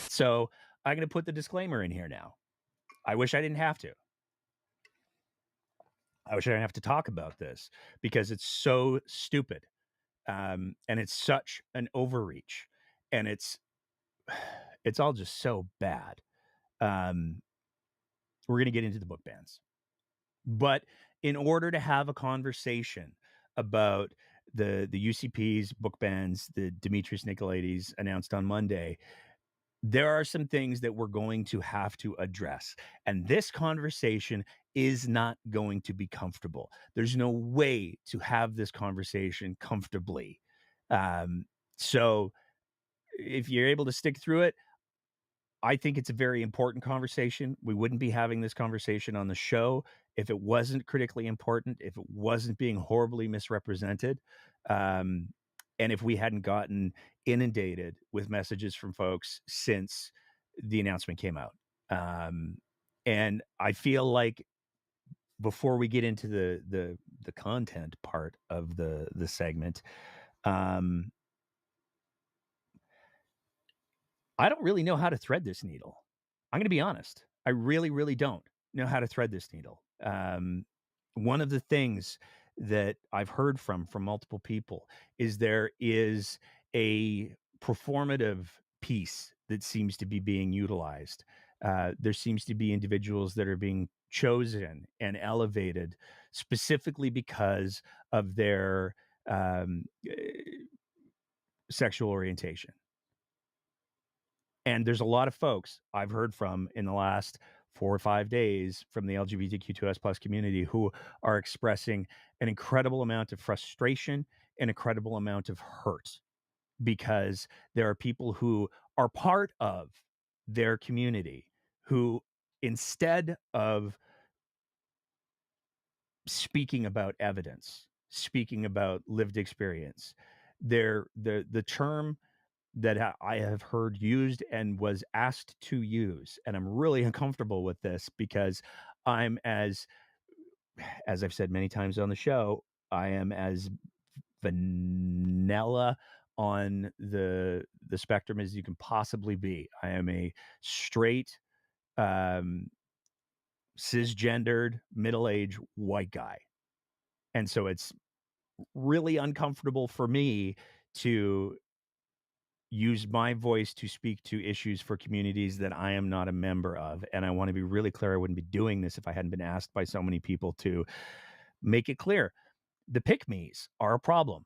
So I'm going to put the disclaimer in here now. I wish I didn't have to. I wish I didn't have to talk about this because it's so stupid. And it's such an overreach, and it's all just so bad. We're going to get into the book bans, but in order to have a conversation about the UCP's book bans, the Dimitris Nicolaides announced on Monday, there are some things that we're going to have to address. And this conversation is not going to be comfortable. There's no way to have this conversation comfortably. So if you're able to stick through it, I think it's a very important conversation. We wouldn't be having this conversation on the show if it wasn't critically important, if it wasn't being horribly misrepresented. And if we hadn't gotten inundated with messages from folks since the announcement came out. And I feel like before we get into the content part of the segment, I don't really know how to thread this needle. I'm going to be honest. I really, really don't know how to thread this needle. One of the things that I've heard from multiple people is there is a performative piece that seems to be being utilized. There seems to be individuals that are being chosen and elevated specifically because of their sexual orientation. And there's a lot of folks I've heard from in the last 4 or 5 days from the LGBTQ2S plus community who are expressing an incredible amount of frustration, an incredible amount of hurt, because there are people who are part of their community who, instead of speaking about evidence, speaking about lived experience, the term that I have heard used and was asked to use. And I'm really uncomfortable with this because I'm as I've said many times on the show, I am as vanilla on the spectrum as you can possibly be. I am a straight, cisgendered, middle-aged white guy. And so it's really uncomfortable for me to use my voice to speak to issues for communities that I am not a member of. And I want to be really clear. I wouldn't be doing this if I hadn't been asked by so many people to make it clear. The pick-me's are a problem.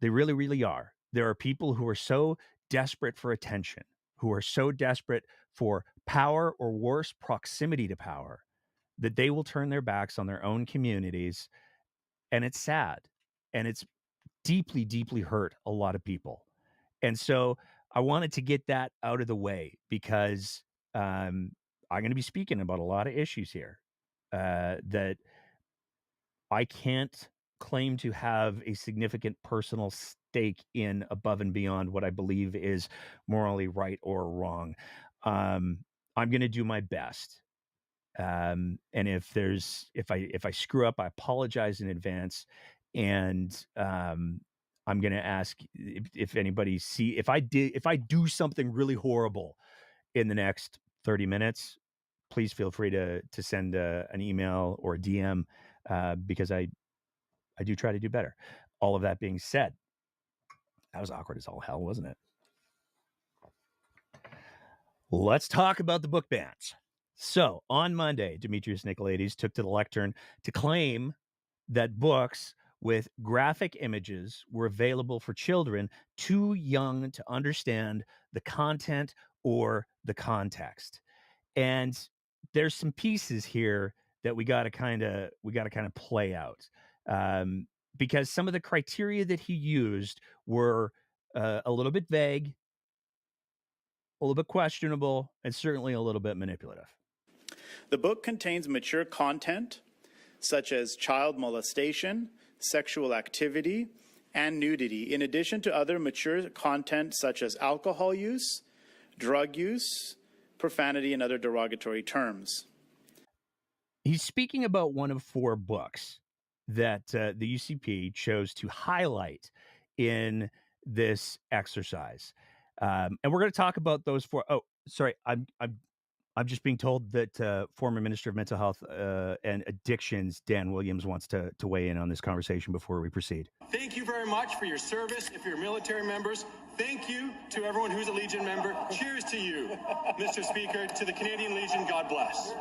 They really, really are. There are people who are so desperate for attention, who are so desperate for power or worse, proximity to power, that they will turn their backs on their own communities. And it's sad. And it's deeply, deeply hurt a lot of people. And so I wanted to get that out of the way because I'm going to be speaking about a lot of issues here that I can't claim to have a significant personal stake in above and beyond what I believe is morally right or wrong. I'm going to do my best. And if I screw up, I apologize in advance. And I'm going to ask if anybody if I do something really horrible in the next 30 minutes, please feel free to send an email or a DM because I do try to do better. All of that being said, that was awkward as all hell, wasn't it? Let's talk about the book bans. So on Monday, Dimitris Nicolaides took to the lectern to claim that books with graphic images were available for children too young to understand the content or the context. And there's some pieces here that we got to kind of play out because some of the criteria that he used were a little bit vague, a little bit questionable, and certainly a little bit manipulative. The book contains mature content such as child molestation, sexual activity, and nudity, in addition to other mature content such as alcohol use, drug use, profanity, and other derogatory terms. He's speaking about one of 4 books that, the UCP chose to highlight in this exercise. And we're gonna talk about those 4. Oh, sorry, I'm just being told that, former Minister of Mental Health, and Addictions, Dan Williams, wants to weigh in on this conversation before we proceed. Thank you very much for your service. If you're military members, thank you to everyone who's a Legion member. Cheers to you, Mr. Speaker. To the Canadian Legion, God bless.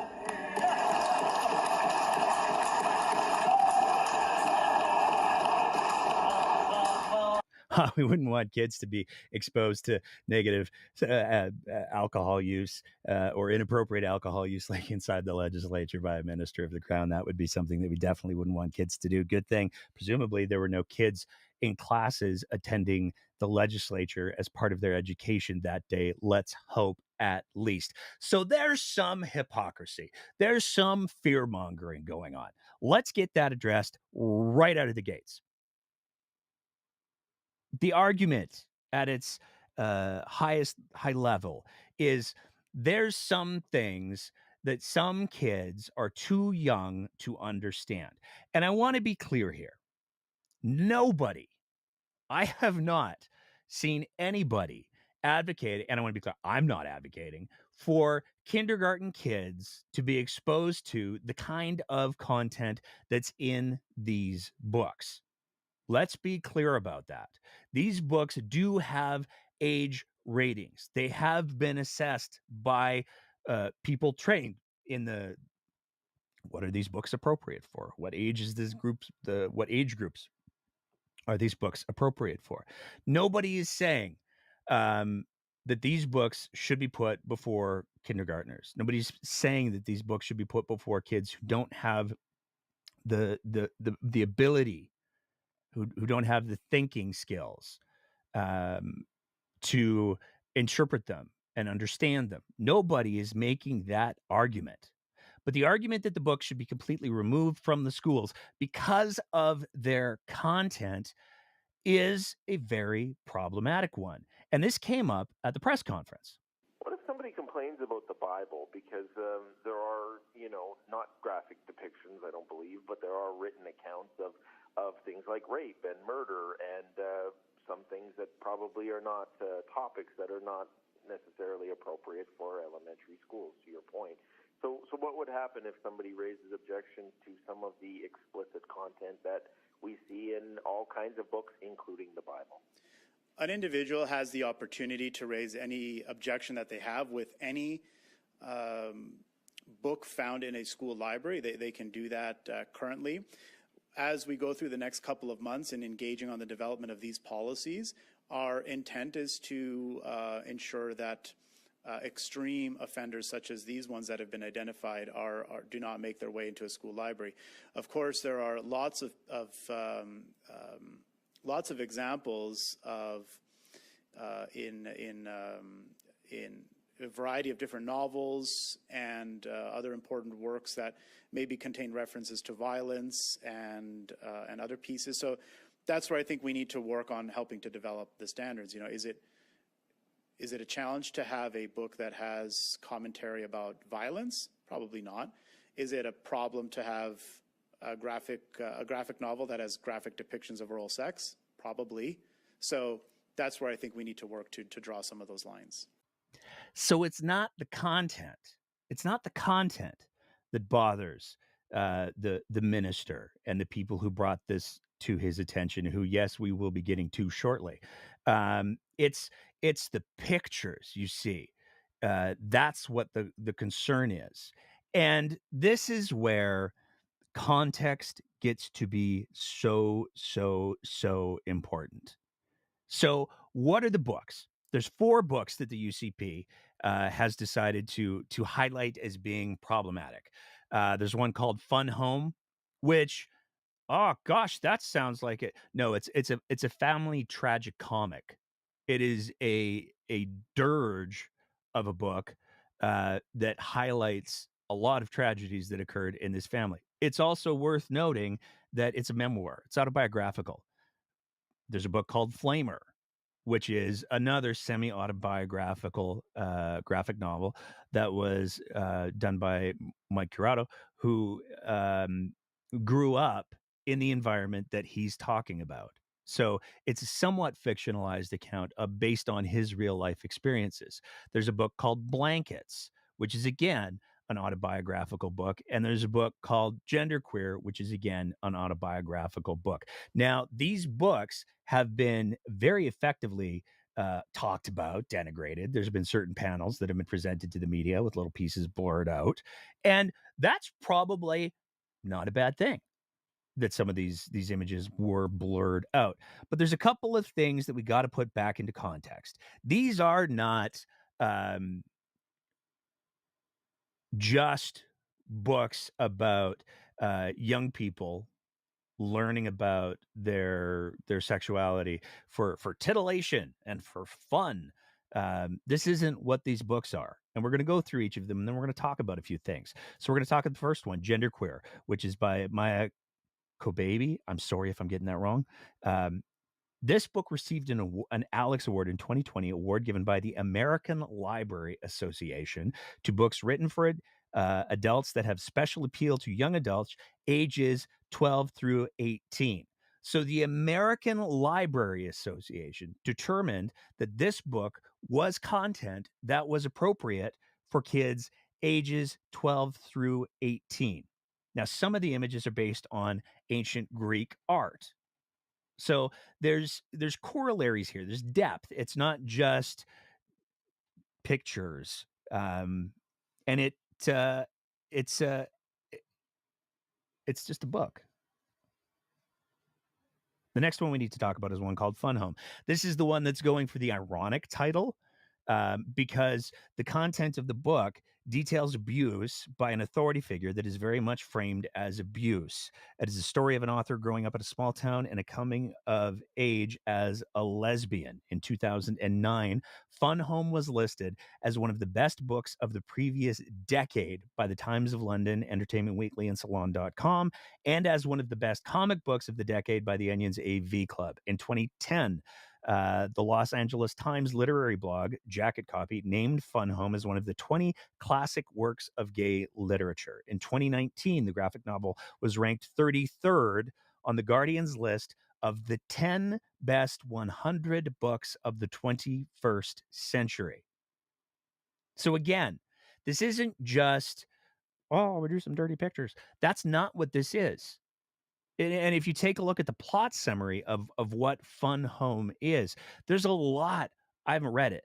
We wouldn't want kids to be exposed to negative alcohol use or inappropriate alcohol use, like inside the legislature by a minister of the crown. That would be something that we definitely wouldn't want kids to do. Good thing, presumably, there were no kids in classes attending the legislature as part of their education that day. Let's hope, at least. So there's some hypocrisy. There's some fear mongering going on. Let's get that addressed right out of the gates. The argument at its high level is there's some things that some kids are too young to understand. And I want to be clear here. Nobody, I have not seen anybody advocate, and I want to be clear, I'm not advocating for kindergarten kids to be exposed to the kind of content that's in these books. Let's be clear about that. These books do have age ratings. They have been assessed by people trained in the what are these books appropriate for? What age is this groups the what age groups are these books appropriate for? Nobody is saying that these books should be put before kindergartners. Nobody's saying that these books should be put before kids who don't have the ability, who don't have the thinking skills um, to interpret them and understand them. Nobody is making that argument. But the argument that the book should be completely removed from the schools because of their content is a very problematic one. And this came up at the press conference. What if somebody complains about the Bible because there are, not graphic depictions, I don't believe, but there are written accounts of things like rape and murder and some things that probably are not topics that are not necessarily appropriate for elementary schools, to your point. So what would happen if somebody raises objections to some of the explicit content that we see in all kinds of books, including the Bible? An individual has the opportunity to raise any objection that they have with any book found in a school library. They can do that currently. As we go through the next couple of months in engaging on the development of these policies, our intent is to ensure that extreme offenders such as these ones that have been identified do not make their way into a school library. Of course, there are lots of examples of in a variety of different novels and other important works that maybe contain references to violence and other pieces. So that's where I think we need to work on helping to develop the standards. Is it a challenge to have a book that has commentary about violence? Probably not. Is it a problem to have a graphic novel that has graphic depictions of oral sex? Probably. So that's where I think we need to work to draw some of those lines. So it's not the content. It's not the content that bothers the minister and the people who brought this to his attention, who, yes, we will be getting to shortly. It's the pictures you see. That's what the concern is. And this is where context gets to be so important. So what are the books? There's 4 books that the UCP has decided to highlight as being problematic. There's one called Fun Home, which, oh gosh, that sounds like it. No, it's a family tragic comic. It is a dirge of a book that highlights a lot of tragedies that occurred in this family. It's also worth noting that it's a memoir. It's autobiographical. There's a book called Flamer, which is another semi-autobiographical graphic novel that was done by Mike Curato, who grew up in the environment that he's talking about. So it's a somewhat fictionalized account based on his real life experiences. There's a book called Blankets, which is again an autobiographical book. And there's a book called Genderqueer, which is again an autobiographical book. Now, these books have been very effectively talked about, denigrated. There's been certain panels that have been presented to the media with little pieces blurred out. And that's probably not a bad thing that some of these images were blurred out. But there's a couple of things that we got to put back into context. These are not just books about young people learning about their sexuality for titillation and for fun. This isn't what these books are. And we're going to go through each of them, and then we're going to talk about a few things. So we're going to talk about the first one, Genderqueer, which is by Maya Kobabe. I'm sorry if I'm getting that wrong. This book received an Alex Award in 2020, award given by the American Library Association to books written for adults that have special appeal to young adults ages 12 through 18. So the American Library Association determined that this book was content that was appropriate for kids ages 12 through 18. Now, some of the images are based on ancient Greek art. So there's corollaries here. There's depth. It's not just pictures. And it's it's just a book. The next one we need to talk about is one called Fun Home. This is the one that's going for the ironic title because the content of the book details abuse by an authority figure that is very much framed as abuse. It is a story of an author growing up in a small town and a coming of age as a lesbian. In 2009, Fun Home was listed as one of the best books of the previous decade by the Times of London, Entertainment Weekly, and Salon.com, and as one of the best comic books of the decade by the Onion's AV Club. In 2010, the Los Angeles Times literary blog, Jacket Copy, named Fun Home as one of the 20 classic works of gay literature. In 2019, the graphic novel was ranked 33rd on the Guardian's list of the 10 best 100 books of the 21st century. So again, this isn't just, oh, we do some dirty pictures. That's not what this is. And if you take a look at the plot summary of what Fun Home is, there's a lot. I haven't read it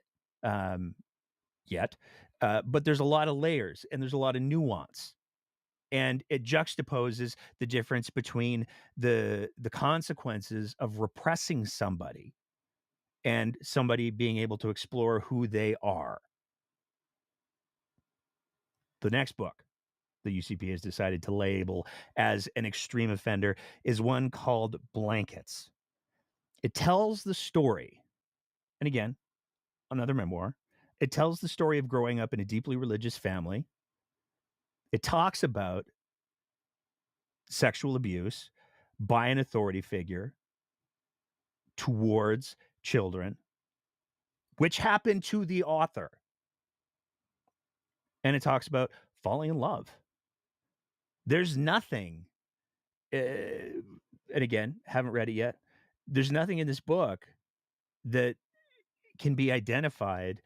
yet, but there's a lot of layers and there's a lot of nuance. And it juxtaposes the difference between the consequences of repressing somebody and somebody being able to explore who they are. The next book the UCP has decided to label as an extreme offender is one called Blankets. It tells the story, and again, another memoir. It tells the story of growing up in a deeply religious family. It talks about sexual abuse by an authority figure towards children, which happened to the author. And it talks about falling in love. There's nothing, and again, haven't read it yet. There's nothing in this book that can be identified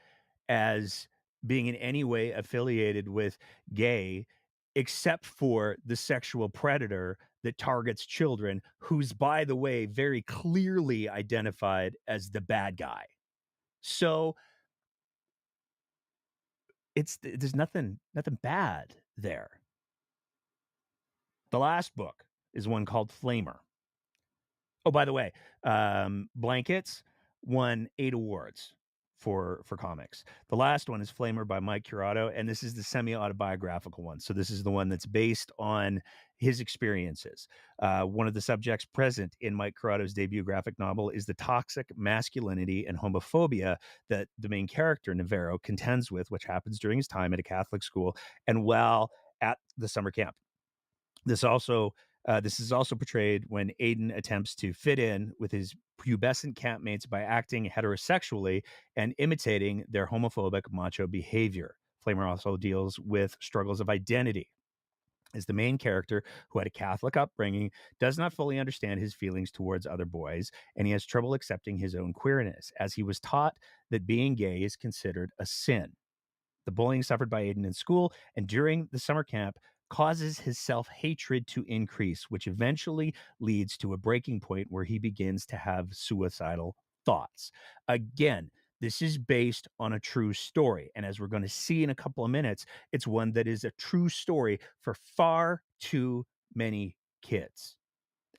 as being in any way affiliated with gay, except for the sexual predator that targets children, who's, by the way, very clearly identified as the bad guy. So there's nothing bad there. The last book is one called Flamer. Oh, by the way, Blankets won 8 awards for comics. The last one is Flamer by Mike Curato, and this is the semi-autobiographical one. So this is the one that's based on his experiences. One of the subjects present in Mike Curato's debut graphic novel is the toxic masculinity and homophobia that the main character, Navarro, contends with, which happens during his time at a Catholic school and while at the summer camp. This is also portrayed when Aiden attempts to fit in with his pubescent campmates by acting heterosexually and imitating their homophobic macho behavior. Flamer also deals with struggles of identity, as the main character, who had a Catholic upbringing, does not fully understand his feelings towards other boys, and he has trouble accepting his own queerness, as he was taught that being gay is considered a sin. The bullying suffered by Aiden in school and during the summer camp causes his self-hatred to increase, which eventually leads to a breaking point where he begins to have suicidal thoughts. Again, this is based on a true story. And as we're going to see in a couple of minutes, it's one that is a true story for far too many kids.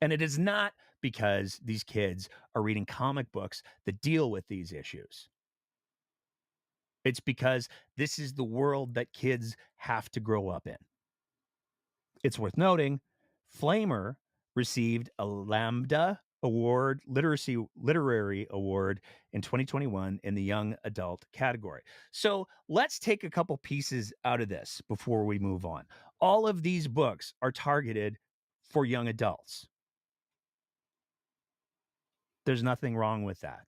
And it is not because these kids are reading comic books that deal with these issues. It's because this is the world that kids have to grow up in. It's worth noting, Flamer received a Lambda Award, literary award in 2021 in the young adult category. So let's take a couple pieces out of this before we move on. All of these books are targeted for young adults. There's nothing wrong with that.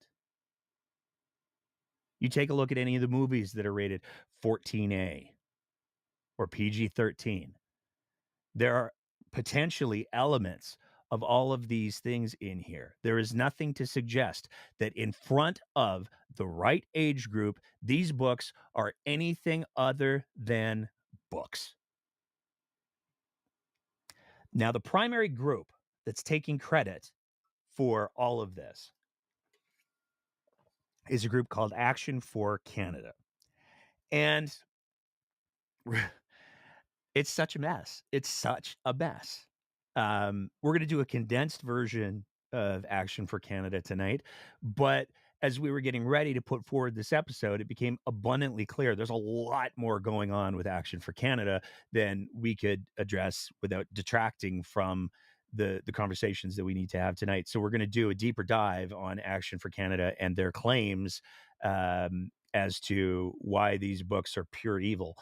You take a look at any of the movies that are rated 14A or PG-13. There are potentially elements of all of these things in here. There is nothing to suggest that in front of the right age group, these books are anything other than books. Now, the primary group that's taking credit for all of this is a group called Action for Canada. And it's such a mess. It's such a mess. We're going to do a condensed version of Action for Canada tonight, but as we were getting ready to put forward this episode, it became abundantly clear there's a lot more going on with Action for Canada than we could address without detracting from the conversations that we need to have tonight. So we're going to do a deeper dive on Action for Canada and their claims as to why these books are pure evil.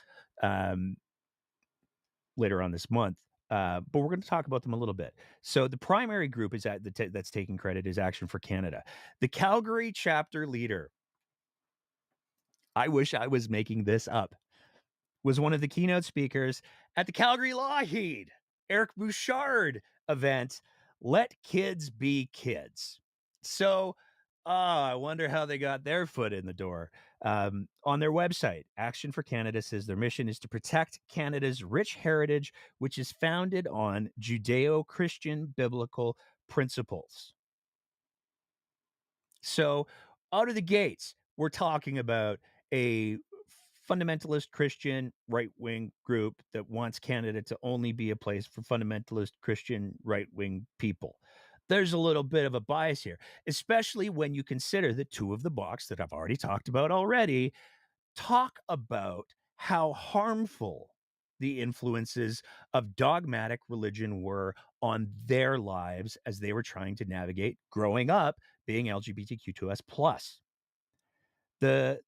Later on this month. But we're going to talk about them a little bit. So the primary group is that's taking credit is Action for Canada. The Calgary chapter leader, I wish I was making this up, was one of the keynote speakers at the Calgary Lougheed Eric Bouchard event, Let Kids Be Kids. So I wonder how they got their foot in the door. On their website, Action for Canada says their mission is to protect Canada's rich heritage, which is founded on Judeo-Christian biblical principles. So out of the gates, we're talking about a fundamentalist Christian right-wing group that wants Canada to only be a place for fundamentalist Christian right-wing people. There's a little bit of a bias here, especially when you consider that two of the books that I've already talked about already talk about how harmful the influences of dogmatic religion were on their lives as they were trying to navigate growing up being LGBTQ2S+. The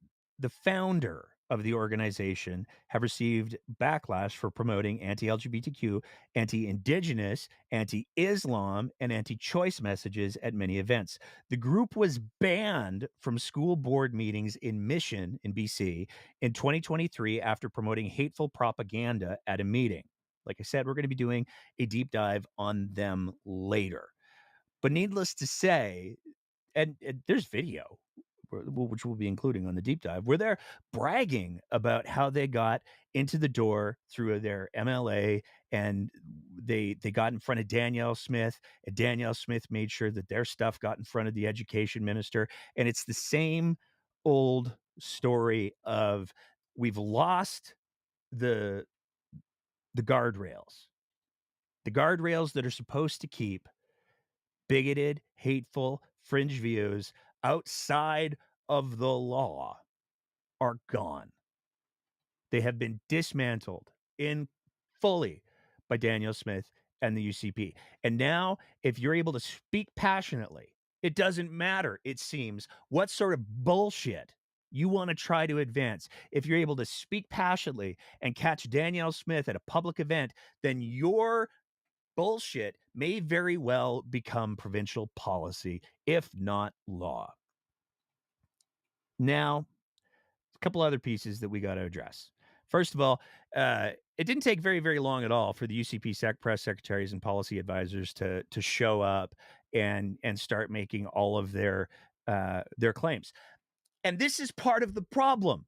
founder of the organization have received backlash for promoting anti-LGBTQ, anti-Indigenous, anti-Islam, and anti-choice messages at many events. The group was banned from school board meetings in Mission in BC in 2023 after promoting hateful propaganda at a meeting. Like I said, we're going to be doing a deep dive on them later. But needless to say, and there's video, which we'll be including on the deep dive, where they're bragging about how they got into the door through their MLA, and they got in front of Danielle Smith, and Danielle Smith made sure that their stuff got in front of the education minister. And it's the same old story of we've lost the guardrails, that are supposed to keep bigoted, hateful, fringe views outside of the law are gone. They have been dismantled in fully by Daniel Smith and the UCP. And now, if you're able to speak passionately, it doesn't matter, it seems, what sort of bullshit you want to try to advance. If you're able to speak passionately and catch Danielle Smith at a public event, then you're bullshit may very well become provincial policy, if not law. Now, a couple other pieces that we got to address. First of all, it didn't take very, very long at all for the UCP press secretaries and policy advisors to show up and start making all of their claims. And this is part of the problem,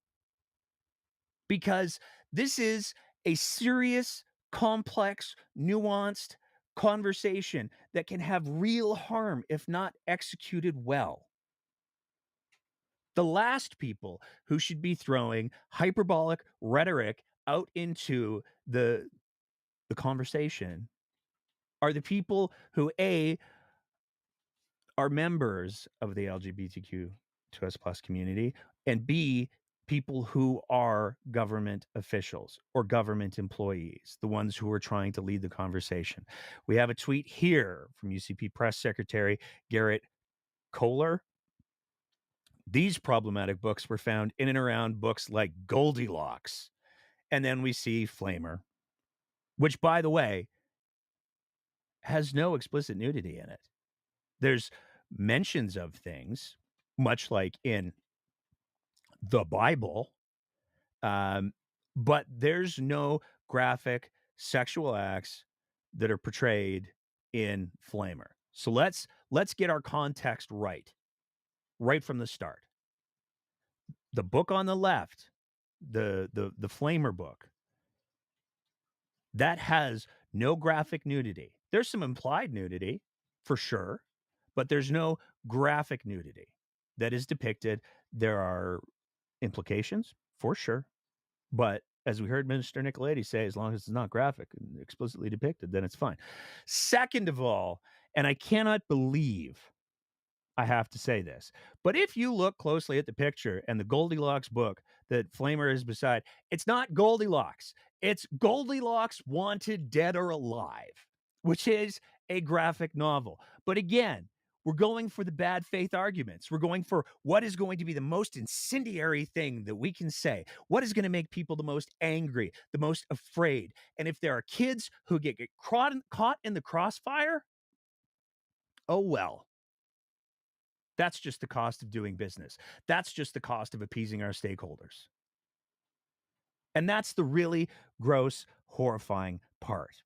because this is a serious, complex, nuanced conversation that can have real harm if not executed well. The last people who should be throwing hyperbolic rhetoric out into the conversation are the people who are members of the LGBTQ2S+ community, and B, people who are government officials or government employees, the ones who are trying to lead the conversation. We have a tweet here from UCP Press Secretary Garrett Kohler. These problematic books were found in and around books like Goldilocks. And then we see Flamer, which, by the way, has no explicit nudity in it. There's mentions of things, much like in the Bible, but there's no graphic sexual acts that are portrayed in Flamer. So let's get our context right from the start. The book on the left, the Flamer book, that has no graphic nudity. There's some implied nudity, for sure, but there's no graphic nudity that is depicted. There are implications, for sure, but as we heard Minister Nicoletti say, as long as it's not graphic and explicitly depicted, then it's fine. Second of all, and I cannot believe I have to say this, but if you look closely at the picture and the Goldilocks book that Flamer is beside, it's not Goldilocks. It's Goldilocks Wanted Dead or Alive, which is a graphic novel. But again, we're going for the bad faith arguments. We're going for what is going to be the most incendiary thing that we can say. What is going to make people the most angry, the most afraid? And if there are kids who get caught in the crossfire, oh well. That's just the cost of doing business. That's just the cost of appeasing our stakeholders. And that's the really gross, horrifying part.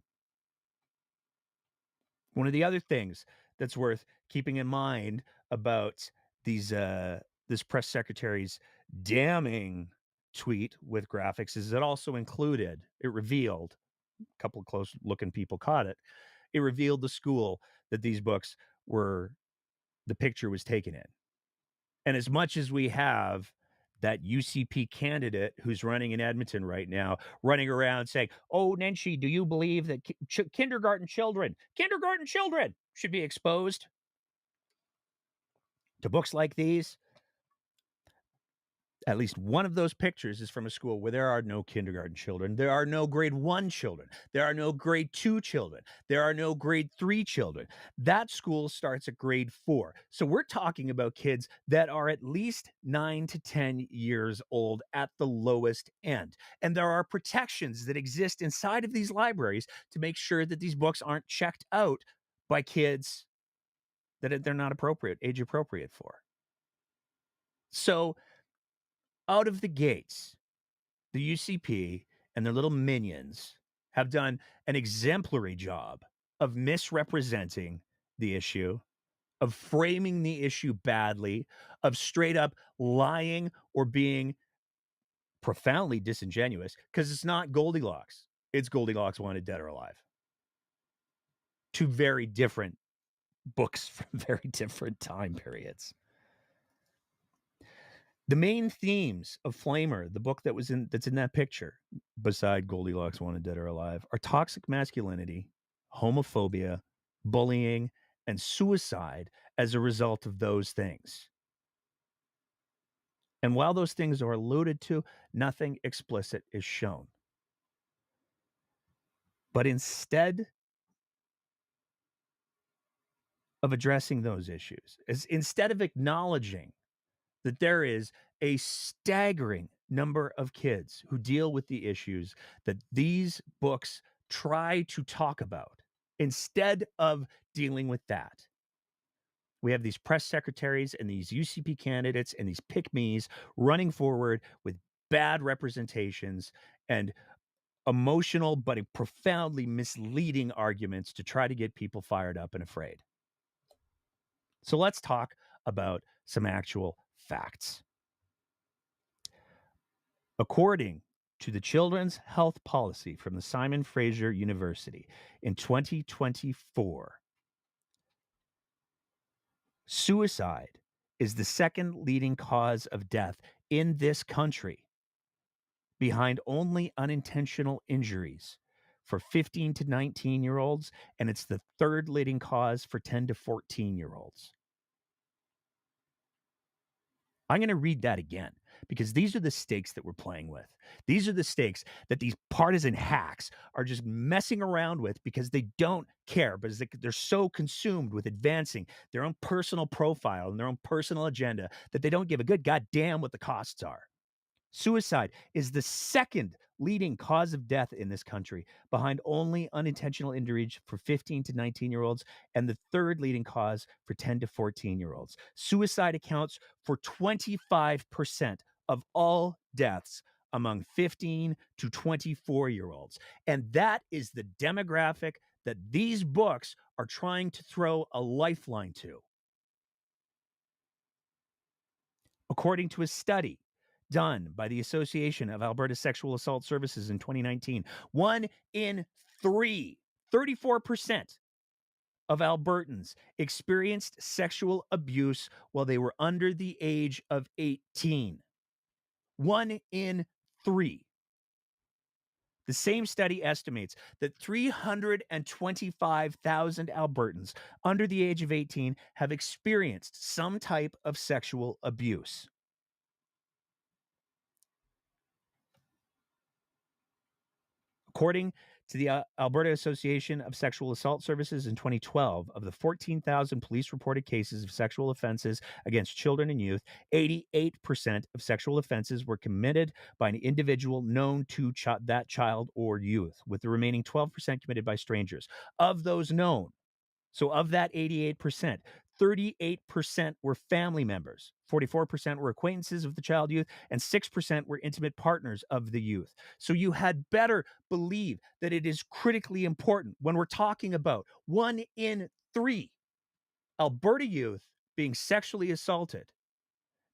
One of the other things that's worth keeping in mind about this press secretary's damning tweet with graphics is it also included, it revealed, a couple of close-looking people caught it, it revealed the school that these books the picture was taken in. And as much as we have that UCP candidate who's running in Edmonton right now, running around saying, "Oh, Nenshi, do you believe that kindergarten children should be exposed to books like these?" At least one of those pictures is from a school where there are no kindergarten children. There are no grade 1 children. There are no grade 2 children. There are no grade 3 children. That school starts at grade 4. So we're talking about kids that are at least 9 to 10 years old at the lowest end. And there are protections that exist inside of these libraries to make sure that these books aren't checked out by kids that they're not age appropriate for. So out of the gates, the UCP and their little minions have done an exemplary job of misrepresenting the issue, of framing the issue badly, of straight up lying or being profoundly disingenuous, because it's not Goldilocks. It's Goldilocks Wanted Dead or Alive. Two very different books from very different time periods. The main themes of Flamer, the book that's in that picture, beside Goldilocks Wanted Dead or Alive, are toxic masculinity, homophobia, bullying, and suicide as a result of those things. And while those things are alluded to, nothing explicit is shown. But instead of addressing those issues, instead of acknowledging that there is a staggering number of kids who deal with the issues that these books try to talk about, Instead of dealing with that, we have these press secretaries and these UCP candidates and these pick-me's running forward with bad representations and emotional but profoundly misleading arguments to try to get people fired up and afraid. So let's talk about some actual facts. According to the Children's Health Policy from the Simon Fraser University in 2024, suicide is the second leading cause of death in this country, behind only unintentional injuries for 15 to 19-year-olds, and it's the third leading cause for 10 to 14-year-olds. I'm going to read that again because these are the stakes that we're playing with. These are the stakes that these partisan hacks are just messing around with because they don't care, because they're so consumed with advancing their own personal profile and their own personal agenda that they don't give a good goddamn what the costs are. Suicide is the second leading cause of death in this country, behind only unintentional injuries for 15 to 19-year-olds, and the third leading cause for 10 to 14-year-olds. Suicide accounts for 25% of all deaths among 15 to 24-year-olds. And that is the demographic that these books are trying to throw a lifeline to. According to a study done by the Association of Alberta Sexual Assault Services in 2019, 1 in 3, 34% of Albertans experienced sexual abuse while they were under the age of 18. 1 in 3. The same study estimates that 325,000 Albertans under the age of 18 have experienced some type of sexual abuse. According to the Alberta Association of Sexual Assault Services in 2012, of the 14,000 police reported cases of sexual offenses against children and youth, 88% of sexual offenses were committed by an individual known to that child or youth, with the remaining 12% committed by strangers. Of those known, so of that 88%, 38% were family members, 44% were acquaintances of the child youth, and 6% were intimate partners of the youth. So you had better believe that it is critically important when we're talking about 1 in 3 Alberta youth being sexually assaulted,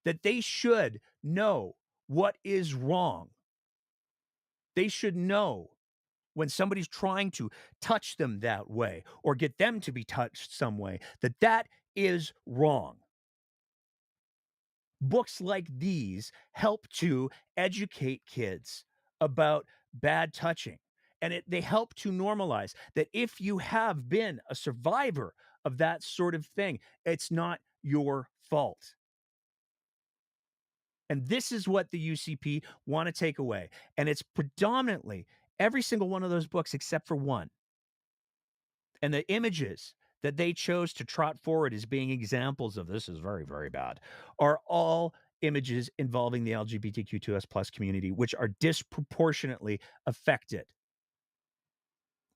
that they should know what is wrong. They should know when somebody's trying to touch them that way or get them to be touched some way, that is wrong. Books like these help to educate kids about bad touching, and they help to normalize that if you have been a survivor of that sort of thing, it's not your fault. And this is what the UCP want to take away. And it's predominantly every single one of those books except for one. And the images that they chose to trot forward as being examples of this is very, very bad are all images involving the LGBTQ2S plus community, which are disproportionately affected.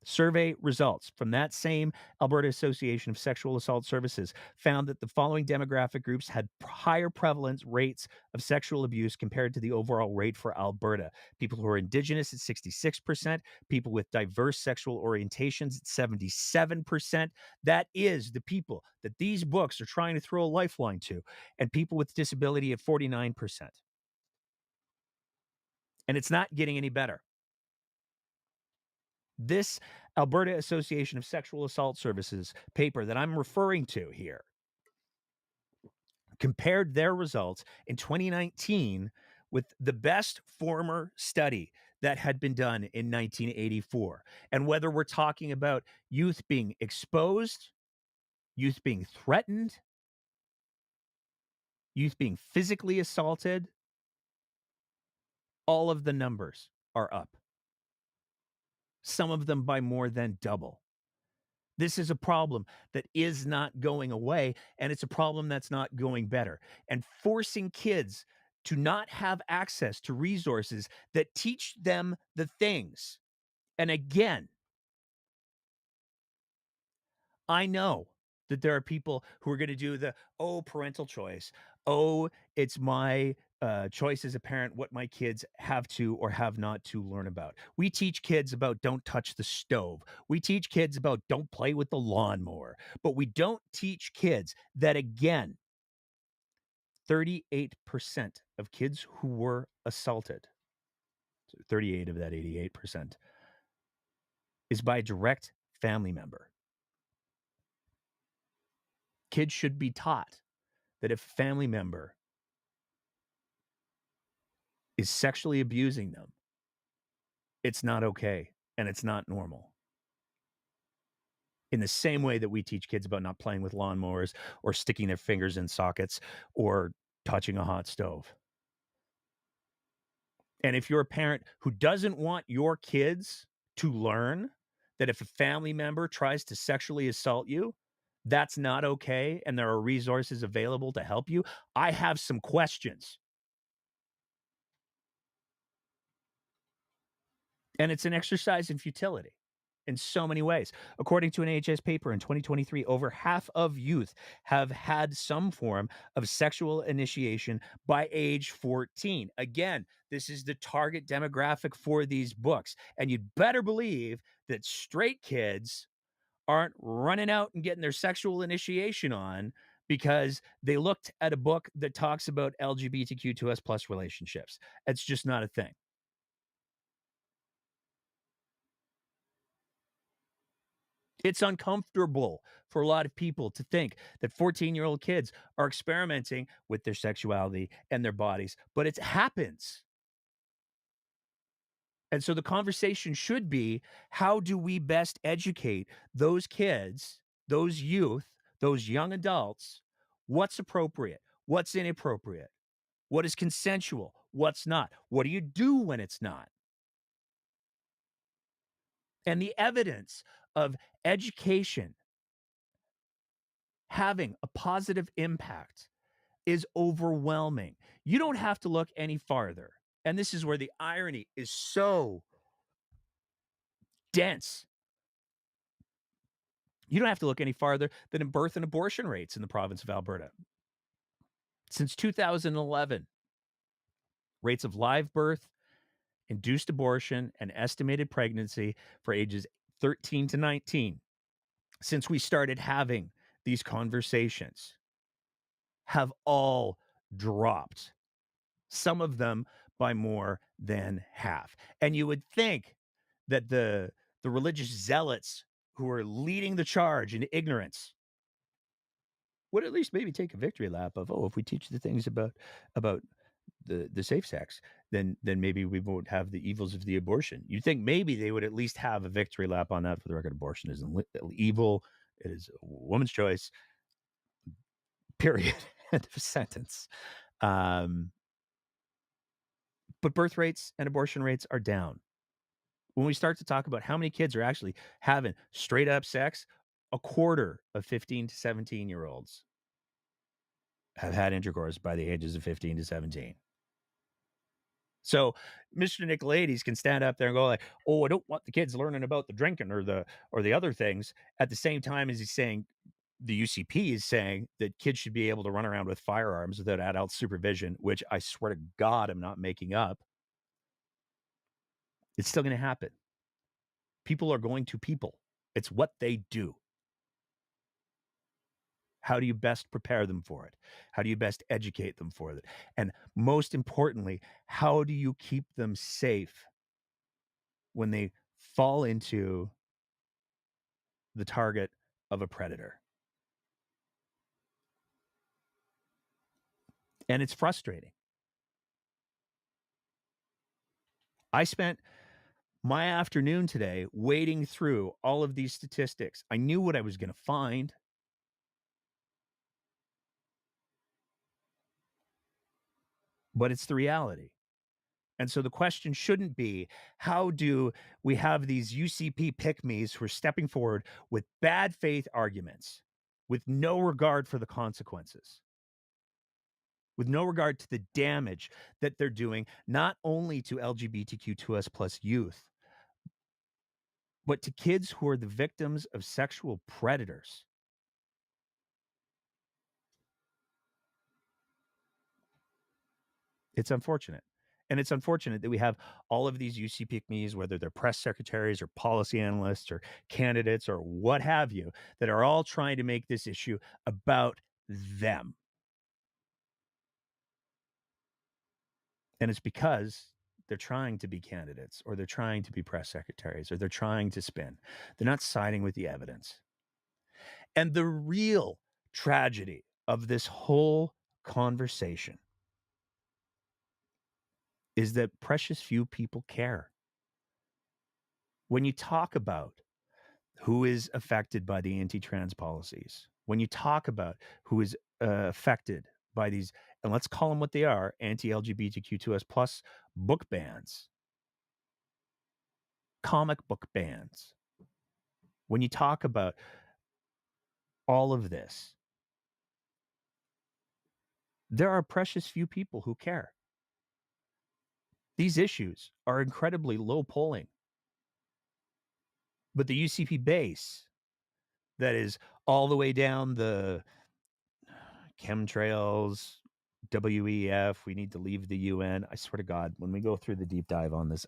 Survey results from that same Alberta Association of Sexual Assault Services found that the following demographic groups had higher prevalence rates of sexual abuse compared to the overall rate for Alberta. People who are Indigenous at 66%, people with diverse sexual orientations at 77%. That is the people that these books are trying to throw a lifeline to, and people with disability at 49%. And it's not getting any better. This Alberta Association of Sexual Assault Services paper that I'm referring to here compared their results in 2019 with the best former study that had been done in 1984. And whether we're talking about youth being exposed, youth being threatened, youth being physically assaulted, all of the numbers are up. Some of them by more than double. This is a problem that is not going away, and it's a problem that's not going better. And forcing kids to not have access to resources that teach them the things. And again, I know that there are people who are going to do the, oh, parental choice. Oh, it's my choice as a parent what my kids have to or have not to learn about. We teach kids about don't touch the stove. We teach kids about don't play with the lawnmower. But we don't teach kids that, again, 38% of kids who were assaulted, so 38 of that 88%, is by a direct family member. Kids should be taught that if a family member is sexually abusing them, it's not okay and it's not normal. In the same way that we teach kids about not playing with lawnmowers or sticking their fingers in sockets or touching a hot stove. And if you're a parent who doesn't want your kids to learn that if a family member tries to sexually assault you, that's not okay and there are resources available to help you, I have some questions. And it's an exercise in futility in so many ways. According to an AHS paper in 2023, over half of youth have had some form of sexual initiation by age 14. Again, this is the target demographic for these books. And you'd better believe that straight kids aren't running out and getting their sexual initiation on because they looked at a book that talks about LGBTQ2S plus relationships. It's just not a thing. It's uncomfortable for a lot of people to think that 14-year-old kids are experimenting with their sexuality and their bodies, but it happens. And so the conversation should be, how do we best educate those kids, those youth, those young adults, what's appropriate, what's inappropriate, what is consensual, what's not, what do you do when it's not? And the evidence of education having a positive impact is overwhelming. You don't have to look any farther. And this is where the irony is so dense. You don't have to look any farther than in birth and abortion rates in the province of Alberta. Since 2011, rates of live birth, induced abortion, and estimated pregnancy for ages 13 to 19, since we started having these conversations, have all dropped. Some of them by more than half. And you would think that the religious zealots who are leading the charge in ignorance would at least maybe take a victory lap of, oh, if we teach the things about the safe sex, then maybe we won't have the evils of the abortion. You'd think maybe they would at least have a victory lap on that. For the record, abortion is evil. It is a woman's choice. Period. End of sentence. But birth rates and abortion rates are down. When we start to talk about how many kids are actually having straight up sex, a quarter of 15 to 17-year-olds have had intercourse by the ages of 15 to 17. So Mr. Nicolaides can stand up there and go like, oh, I don't want the kids learning about the drinking or the other things, at the same time as he's saying the UCP is saying that kids should be able to run around with firearms without adult supervision, which I swear to God I'm not making up. It's still going to happen. People are going to people. It's what they do. How do you best prepare them for it? How do you best educate them for it? And most importantly, how do you keep them safe when they fall into the target of a predator? And it's frustrating. I spent my afternoon today wading through all of these statistics. I knew what I was going to find. But it's the reality. And so the question shouldn't be, how do we have these UCP pick-me's who are stepping forward with bad faith arguments, with no regard for the consequences, with no regard to the damage that they're doing, not only to LGBTQ2S plus youth, but to kids who are the victims of sexual predators. It's unfortunate. And it's unfortunate that we have all of these UC pygmies, whether they're press secretaries or policy analysts or candidates or what have you, that are all trying to make this issue about them. And it's because they're trying to be candidates or they're trying to be press secretaries or they're trying to spin. They're not siding with the evidence. And the real tragedy of this whole conversation is that precious few people care. When you talk about who is affected by the anti-trans policies, when you talk about who is affected by these, and let's call them what they are, anti-LGBTQ2S plus book bans, comic book bans, when you talk about all of this, there are precious few people who care. These issues are incredibly low polling. But the UCP base that is all the way down the chemtrails, WEF, we need to leave the UN. I swear to God, when we go through the deep dive on this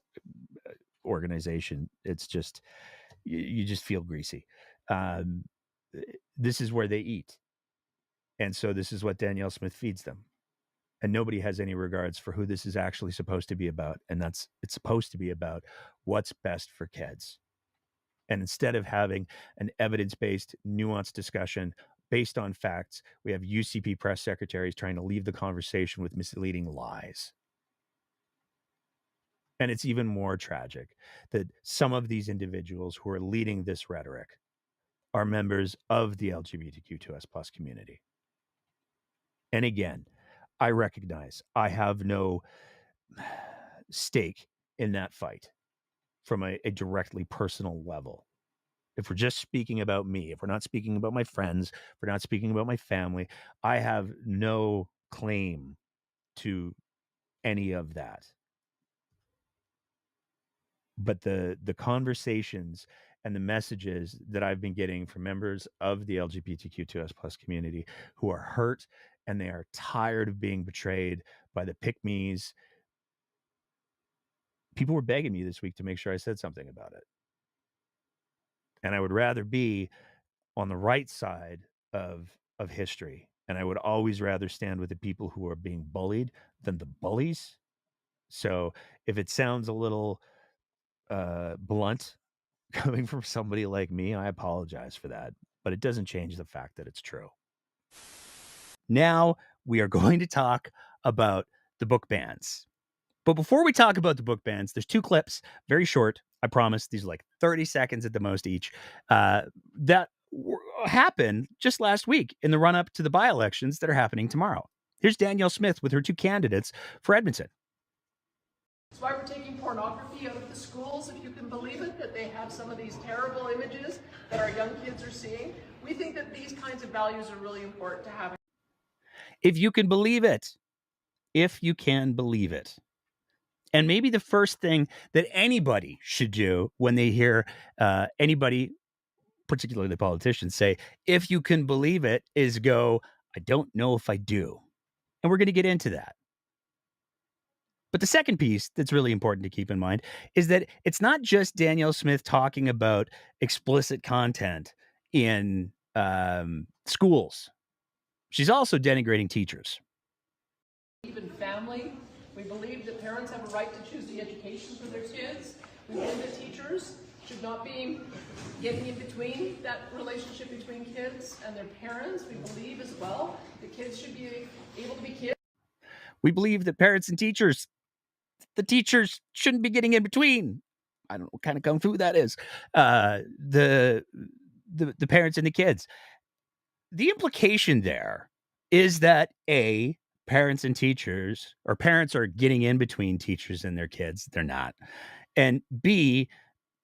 organization, it's just, you just feel greasy. This is where they eat. And so this is what Danielle Smith feeds them. And nobody has any regards for who this is actually supposed to be about. And it's supposed to be about what's best for kids. And instead of having an evidence-based, nuanced discussion based on facts, we have UCP press secretaries trying to leave the conversation with misleading lies. And it's even more tragic that some of these individuals who are leading this rhetoric are members of the LGBTQ2S plus community. And again, I recognize I have no stake in that fight from a directly personal level. If we're just speaking about me, if we're not speaking about my friends, if we're not speaking about my family, I have no claim to any of that. But the conversations and the messages that I've been getting from members of the LGBTQ2S plus community who are hurt and they are tired of being betrayed by the pick-me's, people were begging me this week to make sure I said something about it. And I would rather be on the right side of history. And I would always rather stand with the people who are being bullied than the bullies. So if it sounds a little blunt coming from somebody like me, I apologize for that. But it doesn't change the fact that it's true. Now we are going to talk about the book bans. But before we talk about the book bans, there's two clips, very short. I promise these are like 30 seconds at the most each, that happened just last week in the run-up to the by-elections that are happening tomorrow. Here's Danielle Smith with her two candidates for Edmonton. That's why we're taking pornography out of the schools, if you can believe it, that they have some of these terrible images that our young kids are seeing. We think that these kinds of values are really important to have. If you can believe it. If you can believe it. And maybe the first thing that anybody should do when they hear anybody, particularly politicians, say, if you can believe it, is go, I don't know if I do. And we're going to get into that. But the second piece that's really important to keep in mind is that it's not just Danielle Smith talking about explicit content in schools. She's also denigrating teachers. Even family. We believe that parents have a right to choose the education for their kids. We believe that teachers should not be getting in between that relationship between kids and their parents. We believe as well that kids should be able to be kids. We believe that parents and teachers, the teachers shouldn't be getting in between. I don't know what kind of kung fu that is. The parents and the kids. The implication there is that parents and teachers, or parents are getting in between teachers and their kids. They're not. And B,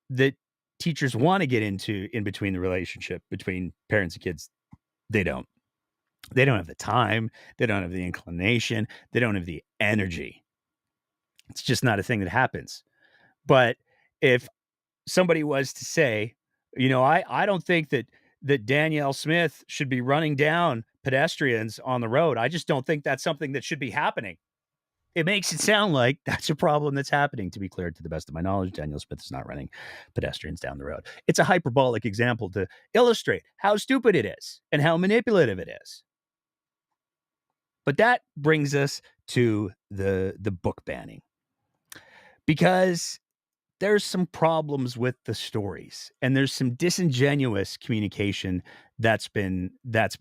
that teachers want to get in between the relationship between parents and kids. They don't. They don't have the time. They don't have the inclination. They don't have the energy. It's just not a thing that happens. But if somebody was to say, I don't think that Danielle Smith should be running down pedestrians on the road. I just don't think that's something that should be happening. It makes it sound like that's a problem that's happening. To be clear, to the best of my knowledge, Danielle Smith is not running pedestrians down the road. It's a hyperbolic example to illustrate how stupid it is and how manipulative it is. But that brings us to the book banning, because there's some problems with the stories and there's some disingenuous communication that's been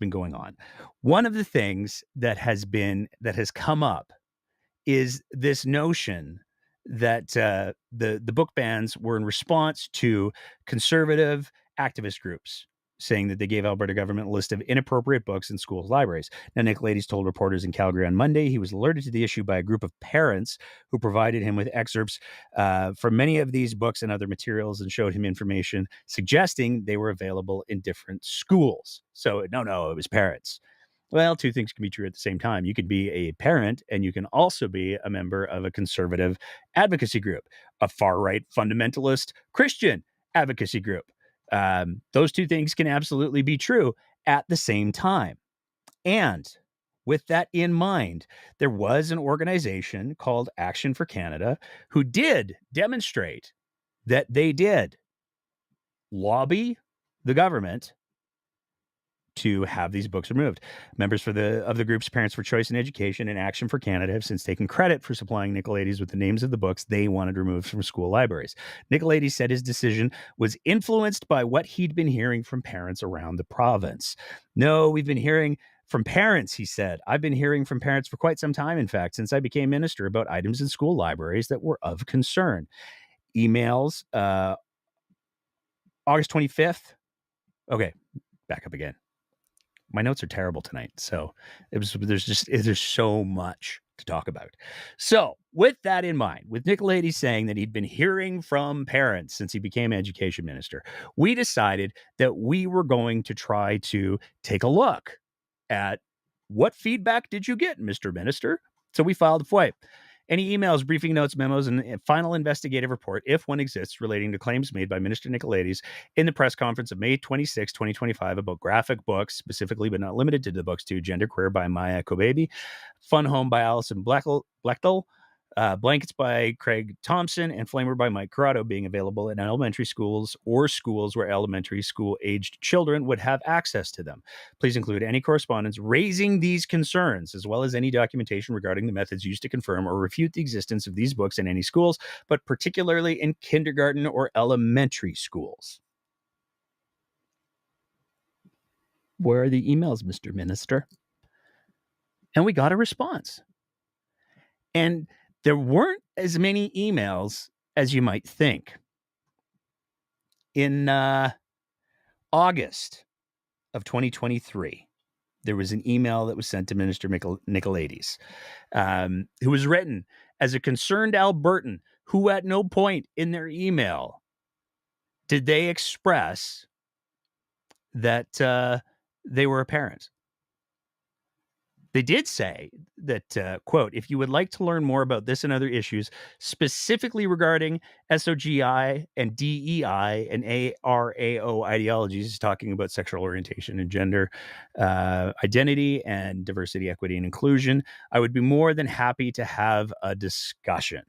going on. One of the things that has come up is this notion that the book bans were in response to conservative activist groups saying that they gave Alberta government a list of inappropriate books in schools' libraries. Now, Nicolaides told reporters in Calgary on Monday he was alerted to the issue by a group of parents who provided him with excerpts from many of these books and other materials and showed him information suggesting they were available in different schools. So, no, it was parents. Well, two things can be true at the same time. You could be a parent and you can also be a member of a conservative advocacy group, a far-right fundamentalist Christian advocacy group. Those two things can absolutely be true at the same time. And with that in mind, there was an organization called Action for Canada who did demonstrate that they did lobby the government to have these books removed. Members of the groups Parents for Choice in Education and Action for Canada have since taken credit for supplying Nicolaides with the names of the books they wanted removed from school libraries. Nicolaides said his decision was influenced by what he'd been hearing from parents around the province. No, we've been hearing from parents, he said. I've been hearing from parents for quite some time, in fact, since I became minister, about items in school libraries that were of concern. Emails, August 25th. Okay, back up again. My notes are terrible tonight, so there's so much to talk about. So with that in mind, with Nicolaides saying that he'd been hearing from parents since he became education minister, we decided that we were going to try to take a look at what feedback did you get, Mr. Minister? So we filed a FOIP. Any emails, briefing notes, memos, and a final investigative report, if one exists, relating to claims made by Minister Nicolaides in the press conference of May 26, 2025, about graphic books, specifically but not limited to the books to Gender Queer by Maya Kobaby, Fun Home by Alison Blechtel, Blankets by Craig Thompson, and Flamer by Mike Corrado being available in elementary schools or schools where elementary school-aged children would have access to them. Please include any correspondence raising these concerns, as well as any documentation regarding the methods used to confirm or refute the existence of these books in any schools, but particularly in kindergarten or elementary schools. Where are the emails, Mr. Minister? And we got a response. And there weren't as many emails as you might think. In August of 2023, there was an email that was sent to Minister Nicolaides, who was written as a concerned Albertan who at no point in their email did they express that they were a parent. They did say that, quote, if you would like to learn more about this and other issues, specifically regarding SOGI and DEI and ARAO ideologies, talking about sexual orientation and gender identity and diversity, equity, and inclusion, I would be more than happy to have a discussion.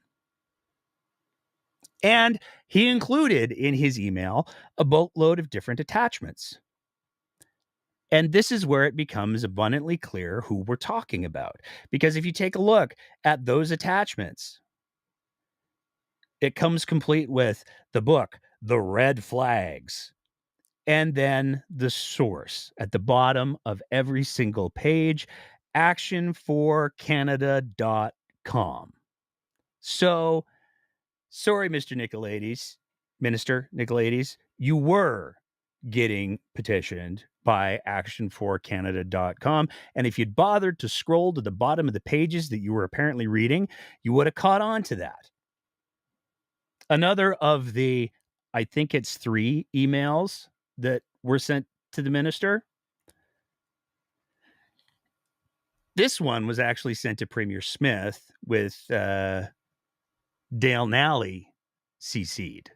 And he included in his email a boatload of different attachments. And this is where it becomes abundantly clear who we're talking about. Because if you take a look at those attachments, it comes complete with the book, The Red Flags, and then the source at the bottom of every single page, actionforcanada.com. So, sorry, Minister Nicolaides, you were getting petitioned by actionforcanada.com. And if you'd bothered to scroll to the bottom of the pages that you were apparently reading, you would have caught on to that. Another of the, I think it's 3 emails that were sent to the minister. This one was actually sent to Premier Smith with Dale Nally CC'd.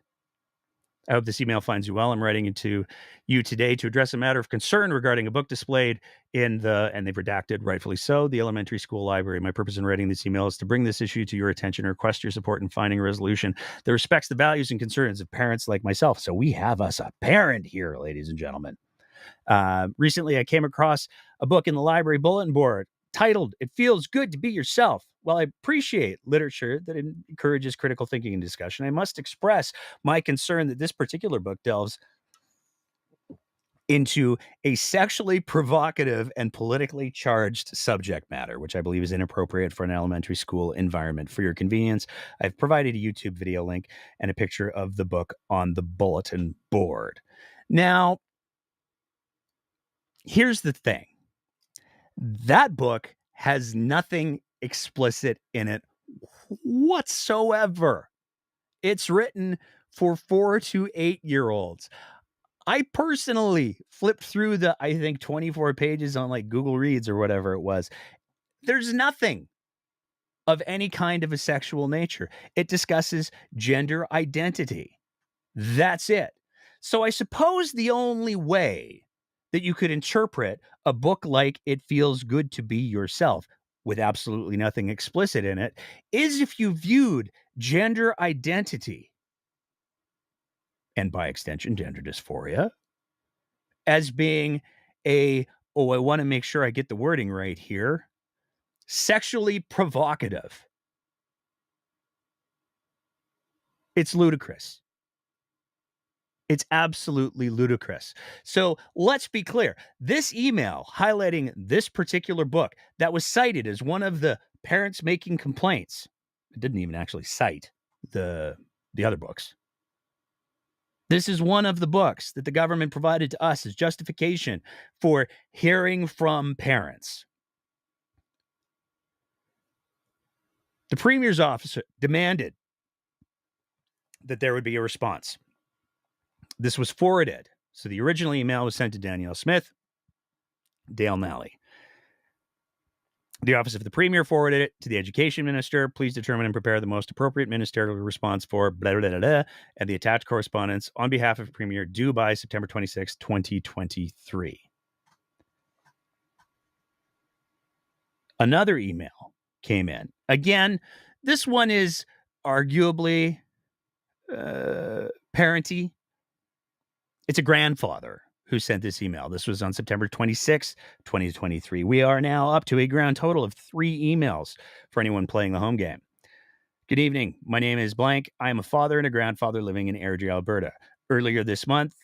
I hope this email finds you well. I'm writing into you today to address a matter of concern regarding a book displayed in the, and they've redacted, rightfully so, the elementary school library. My purpose in writing this email is to bring this issue to your attention and request your support in finding a resolution that respects the values and concerns of parents like myself. So we have us a parent here, ladies and gentlemen. Recently, I came across a book in the library bulletin board titled, "It Feels Good to Be Yourself." While I appreciate literature that encourages critical thinking and discussion, I must express my concern that this particular book delves into a sexually provocative and politically charged subject matter, which I believe is inappropriate for an elementary school environment. For your convenience, I've provided a YouTube video link and a picture of the book on the bulletin board. Now, here's the thing. That book has nothing explicit in it whatsoever. It's written for 4 to 8-year-olds. I personally flipped through the, I think, 24 pages on like Google Reads or whatever it was. There's nothing of any kind of a sexual nature. It discusses gender identity. That's it. So I suppose the only way that you could interpret a book like It Feels Good to Be Yourself with absolutely nothing explicit in it is if you viewed gender identity, and by extension, gender dysphoria, as being I want to make sure I get the wording right here, sexually provocative. It's ludicrous. It's absolutely ludicrous. So let's be clear. This email highlighting this particular book that was cited as one of the parents making complaints, it didn't even actually cite the other books. This is one of the books that the government provided to us as justification for hearing from parents. The Premier's office demanded that there would be a response. This was forwarded. So the original email was sent to Danielle Smith, Dale Nally. The Office of the Premier forwarded it to the Education Minister. Please determine and prepare the most appropriate ministerial response for blah, blah, blah, blah, and the attached correspondence on behalf of the Premier due by September 26, 2023. Another email came in. Again, this one is arguably parenty. It's a grandfather who sent this email. This was on September 26, 2023. We are now up to a grand total of 3 emails for anyone playing the home game. Good evening. My name is blank. I am a father and a grandfather living in Airdrie, Alberta. Earlier this month,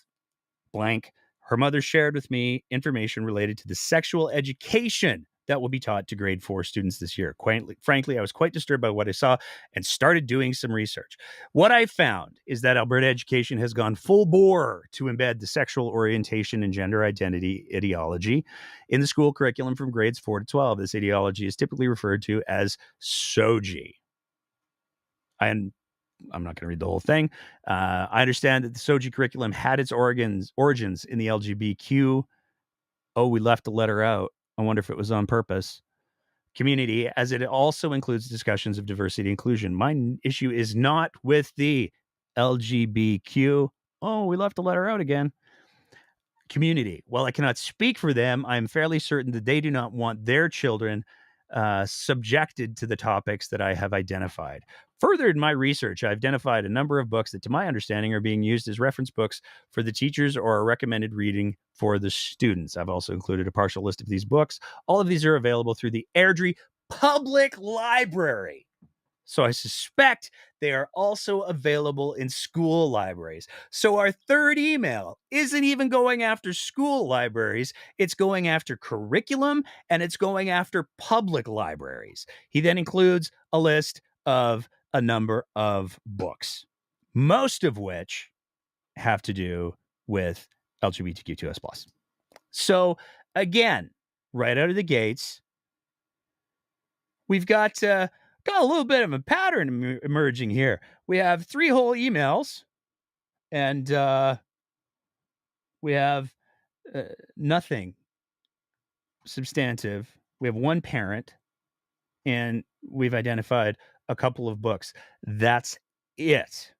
blank, her mother shared with me information related to the sexual education that will be taught to grade 4 students this year. Frankly, I was quite disturbed by what I saw and started doing some research. What I found is that Alberta education has gone full bore to embed the sexual orientation and gender identity ideology in the school curriculum from grades 4 to 12. This ideology is typically referred to as SOGI. I'm not going to read the whole thing. I understand that the SOGI curriculum had its origins in the LGBTQ. Oh, we left a letter out. I wonder if it was on purpose. Community, as it also includes discussions of diversity and inclusion. My issue is not with the LGBTQ. Oh, we left a letter out again. Community. While I cannot speak for them, I'm fairly certain that they do not want their children subjected to the topics that I have identified. Further in my research, I identified a number of books that, to my understanding, are being used as reference books for the teachers or a recommended reading for the students. I've also included a partial list of these books. All of these are available through the Airdrie Public Library. So I suspect they are also available in school libraries. So our third email isn't even going after school libraries. It's going after curriculum, and it's going after public libraries. He then includes a list of a number of books, most of which have to do with LGBTQ2S+. So again, right out of the gates, we've got a little bit of a pattern emerging here. We have 3 whole emails, and we have nothing substantive. We have 1 parent, and we've identified a couple of books. That's it.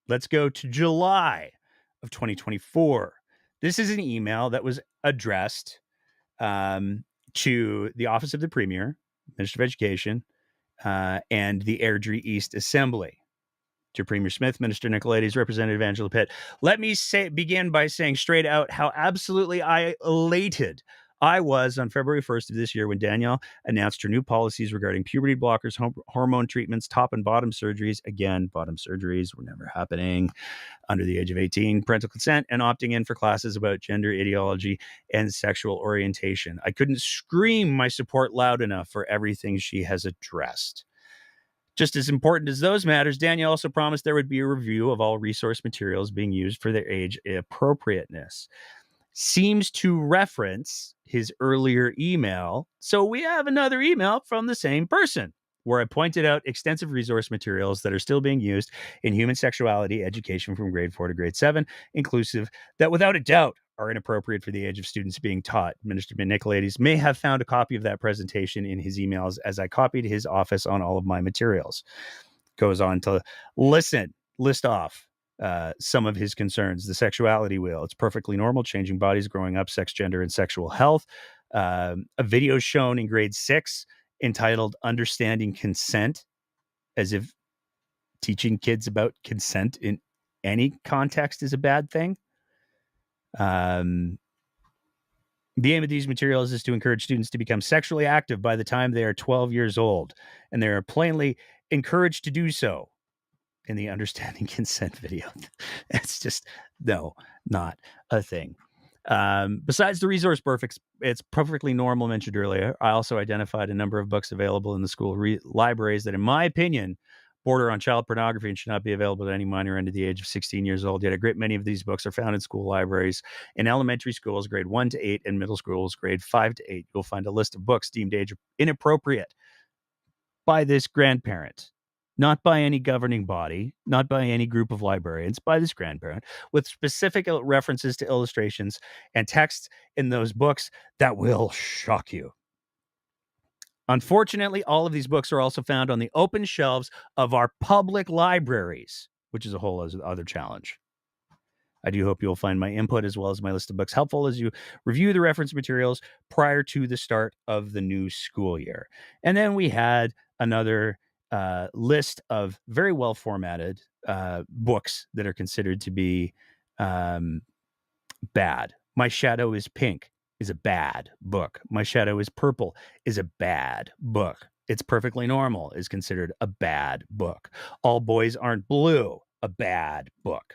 Let's go to July. of 2024. This is an email that was addressed to the Office of the Premier, Minister of Education, and the Airdrie East Assembly. To Premier Smith, Minister Nicolaides, Representative Angela Pitt. Let me begin by saying straight out how absolutely elated I was on February 1st of this year when Danielle announced her new policies regarding puberty blockers, hormone treatments, top and bottom surgeries. Again, bottom surgeries were never happening under the age of 18, parental consent, and opting in for classes about gender ideology and sexual orientation. I couldn't scream my support loud enough for everything she has addressed. Just as important as those matters, Danielle also promised there would be a review of all resource materials being used for their age appropriateness. Seems to reference his earlier email. So we have another email from the same person where I pointed out extensive resource materials that are still being used in human sexuality education from grade 4 to grade 7, inclusive, that without a doubt are inappropriate for the age of students being taught. Minister Nicolaides may have found a copy of that presentation in his emails as I copied his office on all of my materials. Goes on to list off some of his concerns. The sexuality wheel. It's perfectly normal. Changing bodies, growing up, sex, gender, and sexual health. A video shown in grade 6 entitled Understanding Consent, as if teaching kids about consent in any context is a bad thing. The aim of these materials is to encourage students to become sexually active by the time they are 12 years old, and they are plainly encouraged to do so in the Understanding Consent video. It's just, no, not a thing. Besides the resource it's perfectly normal mentioned earlier, I also identified a number of books available in the school libraries that, in my opinion, border on child pornography and should not be available to any minor under the age of 16 years old. Yet a great many of these books are found in school libraries, in elementary schools, grade 1 to 8, and middle schools, grade 5 to 8. You'll find a list of books deemed age inappropriate by this grandparent, not by any governing body, not by any group of librarians, by this grandparent, with specific references to illustrations and texts in those books that will shock you. Unfortunately, all of these books are also found on the open shelves of our public libraries, which is a whole other challenge. I do hope you'll find my input as well as my list of books helpful as you review the reference materials prior to the start of the new school year. And then we had another list of very well formatted books that are considered to be bad. My Shadow is Pink is a bad book. My Shadow is Purple is a bad book. It's Perfectly Normal is considered a bad book. All Boys Aren't Blue, a bad book.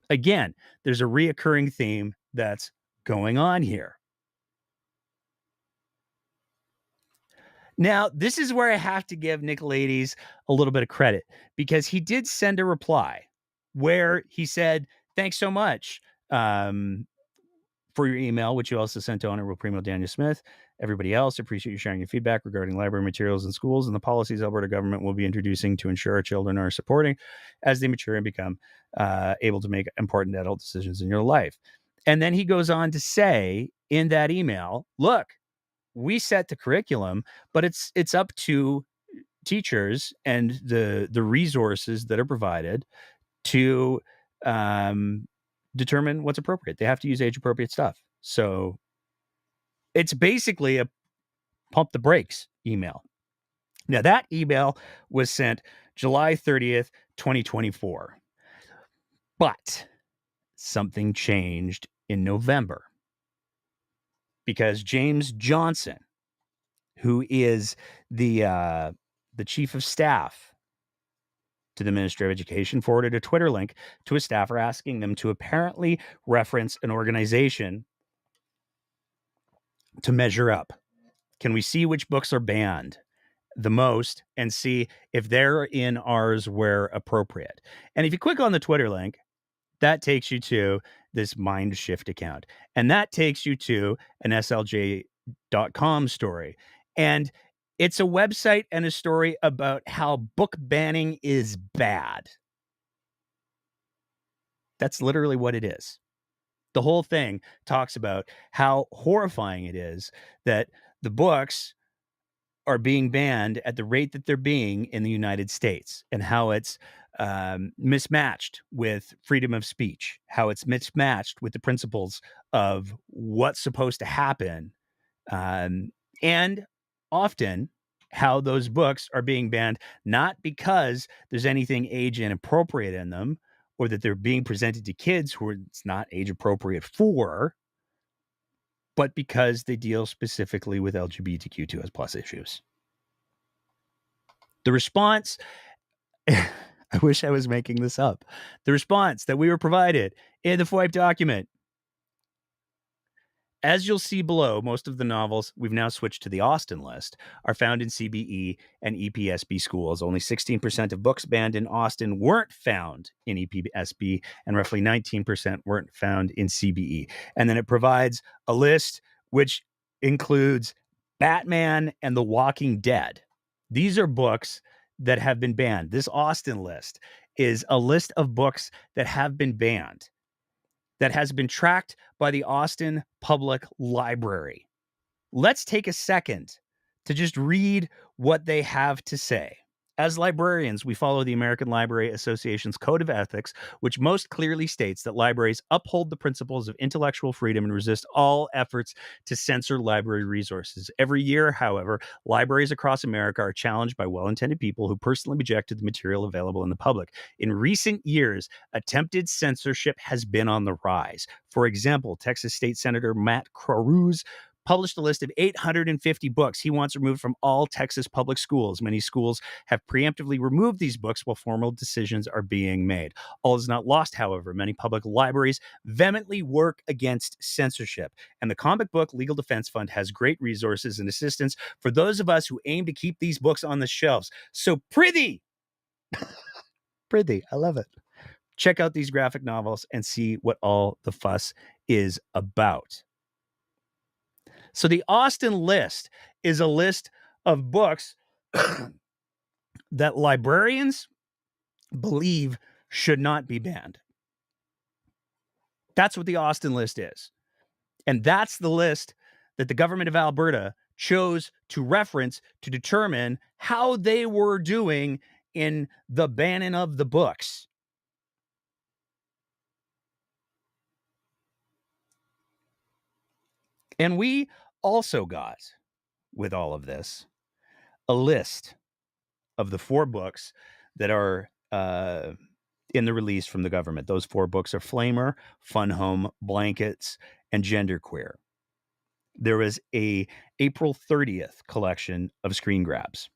Again, there's a reoccurring theme that's going on here. Now, this is where I have to give Nicolaides a little bit of credit, because he did send a reply where he said, thanks so much for your email, which you also sent to Honorable Premier Daniel Smith. Everybody else, appreciate you sharing your feedback regarding library materials in schools and the policies Alberta government will be introducing to ensure our children are supporting as they mature and become able to make important adult decisions in your life. And then he goes on to say in that email, look, we set the curriculum, but it's up to teachers and the resources that are provided to determine what's appropriate. They have to use age appropriate stuff. So it's basically a pump the brakes email. Now that email was sent July 30th, 2024. But something changed in November, because James Johnson, who is the chief of staff to the Minister of Education, forwarded a Twitter link to a staffer asking them to apparently reference an organization to measure up. Can we see which books are banned the most and see if they're in ours where appropriate? And if you click on the Twitter link, that takes you to this Mindshift account. And that takes you to an SLJ.com story. And it's a website and a story about how book banning is bad. That's literally what it is. The whole thing talks about how horrifying it is that the books are being banned at the rate that they're being in the United States, and how it's mismatched with freedom of speech, how it's mismatched with the principles of what's supposed to happen, and often how those books are being banned, not because there's anything age inappropriate in them or that they're being presented to kids who it's not age appropriate for, but because they deal specifically with LGBTQ2S plus issues. The response, I wish I was making this up. The response that we were provided in the FOIP document. As you'll see below, most of the novels, we've now switched to the Austin list, are found in CBE and EPSB schools. Only 16% of books banned in Austin weren't found in EPSB, and roughly 19% weren't found in CBE. And then it provides a list which includes Batman and The Walking Dead. These are books that have been banned. This Austin list is a list of books that have been banned, that has been tracked by the Austin Public Library. Let's take a second to just read what they have to say. As librarians, we follow the American Library Association's Code of Ethics, which most clearly states that libraries uphold the principles of intellectual freedom and resist all efforts to censor library resources. Every year, however, libraries across America are challenged by well-intended people who personally object to the material available in the public. In recent years, attempted censorship has been on the rise. For example, Texas State Senator Matt Cruz published a list of 850 books he wants removed from all Texas public schools. Many schools have preemptively removed these books while formal decisions are being made. All is not lost, however. Many public libraries vehemently work against censorship, and the Comic Book Legal Defense Fund has great resources and assistance for those of us who aim to keep these books on the shelves. So prithee, prithee, I love it. Check out these graphic novels and see what all the fuss is about. So the Austin list is a list of books that librarians believe should not be banned. That's what the Austin list is. And that's the list that the government of Alberta chose to reference to determine how they were doing in the banning of the books. And we also got, with all of this, a list of the 4 books that are in the release from the government. Those 4 books are Flamer, Fun Home, Blankets, and Genderqueer. There was a April 30th collection of screen grabs.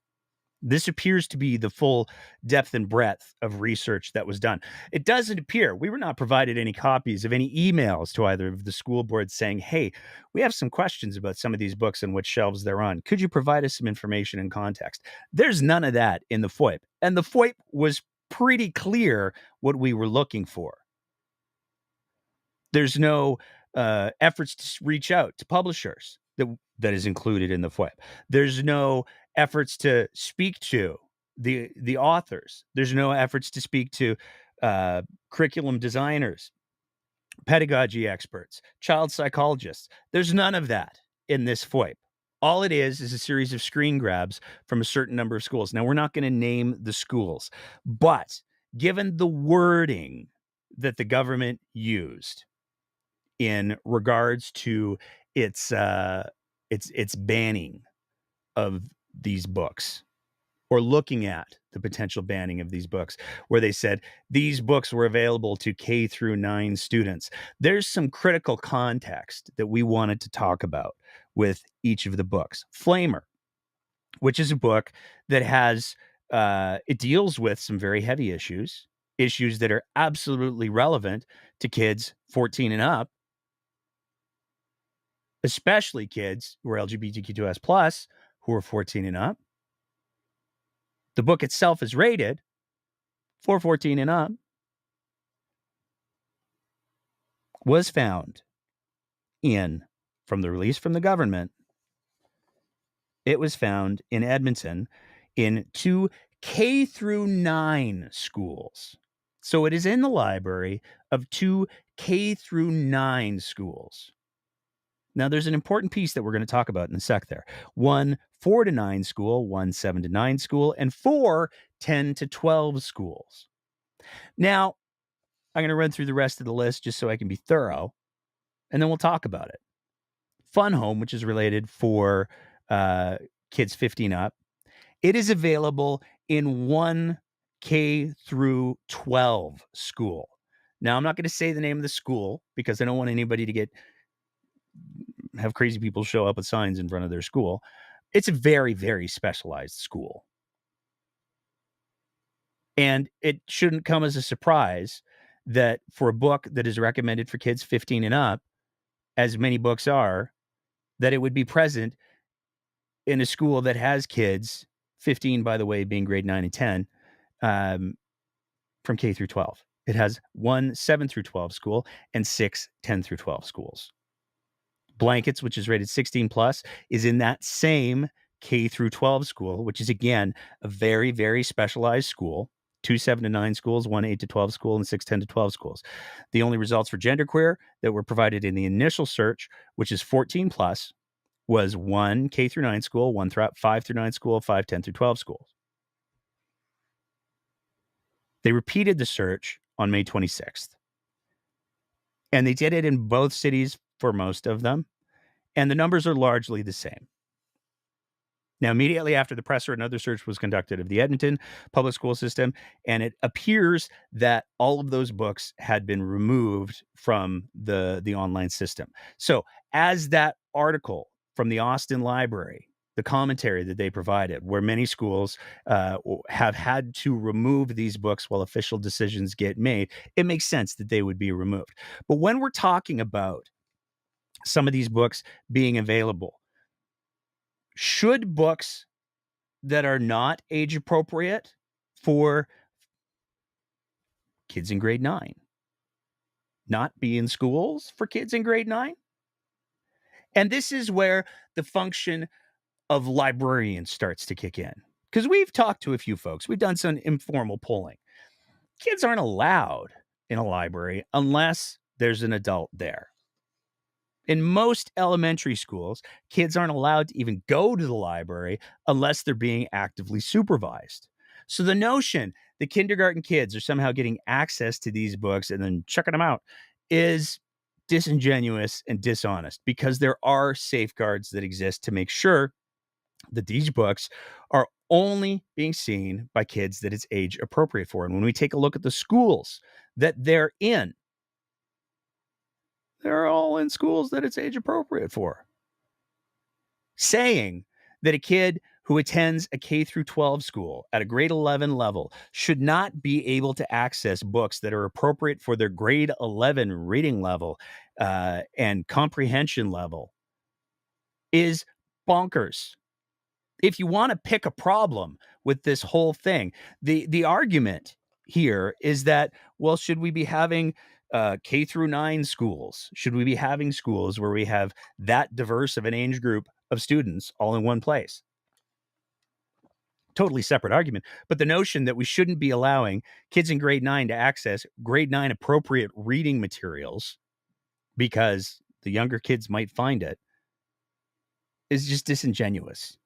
This appears to be the full depth and breadth of research that was done. It doesn't appear, we were not provided any copies of any emails to either of the school boards saying, hey, we have some questions about some of these books and which shelves they're on. Could you provide us some information and context? There's none of that in the FOIP. And the FOIP was pretty clear what we were looking for. There's no efforts to reach out to publishers that is included in the FOIP. There's no efforts to speak to the authors. There's no efforts to speak to curriculum designers, pedagogy experts, child psychologists. There's none of that in this FOIP. All it is a series of screen grabs from a certain number of schools. Now, we're not going to name the schools, but given the wording that the government used in regards to its banning of these books, or looking at the potential banning of these books, where they said these books were available to K through 9 students. There's some critical context that we wanted to talk about with each of the books. Flamer, which is a book that has, it deals with some very heavy issues that are absolutely relevant to kids 14 and up, especially kids who are LGBTQ2S+, who are 14 and up. The book itself is rated for 14 and up. Was found from the release from the government, it was found in Edmonton in 2 K through 9 schools. So it is in the library of 2 K through 9 schools. Now, there's an important piece that we're going to talk about in a sec there. 1 4 to 9 school, 1 7 to 9 school, and 4 10 to 12 schools. Now, I'm going to run through the rest of the list just so I can be thorough, and then we'll talk about it. Fun Home, which is related for kids 15 up, it is available in one K through 12 school. Now, I'm not going to say the name of the school because I don't want anybody to have crazy people show up with signs in front of their school. It's a very, very specialized school. And it shouldn't come as a surprise that for a book that is recommended for kids 15 and up, as many books are, that it would be present in a school that has kids, 15, by the way, being grade 9 and 10, from K through 12. It has one 7 through 12 school and 6 10 through 12 schools. Blankets, which is rated 16 plus, is in that same K through 12 school, which is, again, a very, very specialized school. 2 7 to 9 schools, 1 8 to 12 school, and 6 10 to 12 schools. The only results for genderqueer that were provided in the initial search, which is 14 plus, was 1 K through 9 school, 1 5 through 9 school, 5 10 through 12 schools. They repeated the search on May 26th. And they did it in both cities for most of them. And the numbers are largely the same. Now, immediately after the presser, another search was conducted of the Edmonton public school system, and it appears that all of those books had been removed from the online system. So as that article from the Austin Library, the commentary that they provided, where many schools have had to remove these books while official decisions get made, it makes sense that they would be removed. But when we're talking about some of these books being available, should books that are not age appropriate for kids in grade 9 not be in schools for kids in grade 9? And this is where the function of librarians starts to kick in. Because we've talked to a few folks, we've done some informal polling. Kids aren't allowed in a library unless there's an adult there. In most elementary schools, kids aren't allowed to even go to the library unless they're being actively supervised. So the notion that kindergarten kids are somehow getting access to these books and then checking them out is disingenuous and dishonest, because there are safeguards that exist to make sure that these books are only being seen by kids that it's age appropriate for. And when we take a look at the schools that they're in, they're all in schools that it's age appropriate for. Saying that a kid who attends a K through 12 school at a grade 11 level should not be able to access books that are appropriate for their grade 11 reading level and comprehension level is bonkers. If you want to pick a problem with this whole thing, the argument here is that, well, should we be having K through 9 schools? Should we be having schools where we have that diverse of an age group of students all in one place? Totally separate argument. But the notion that we shouldn't be allowing kids in grade 9 to access grade 9 appropriate reading materials because the younger kids might find it is just disingenuous.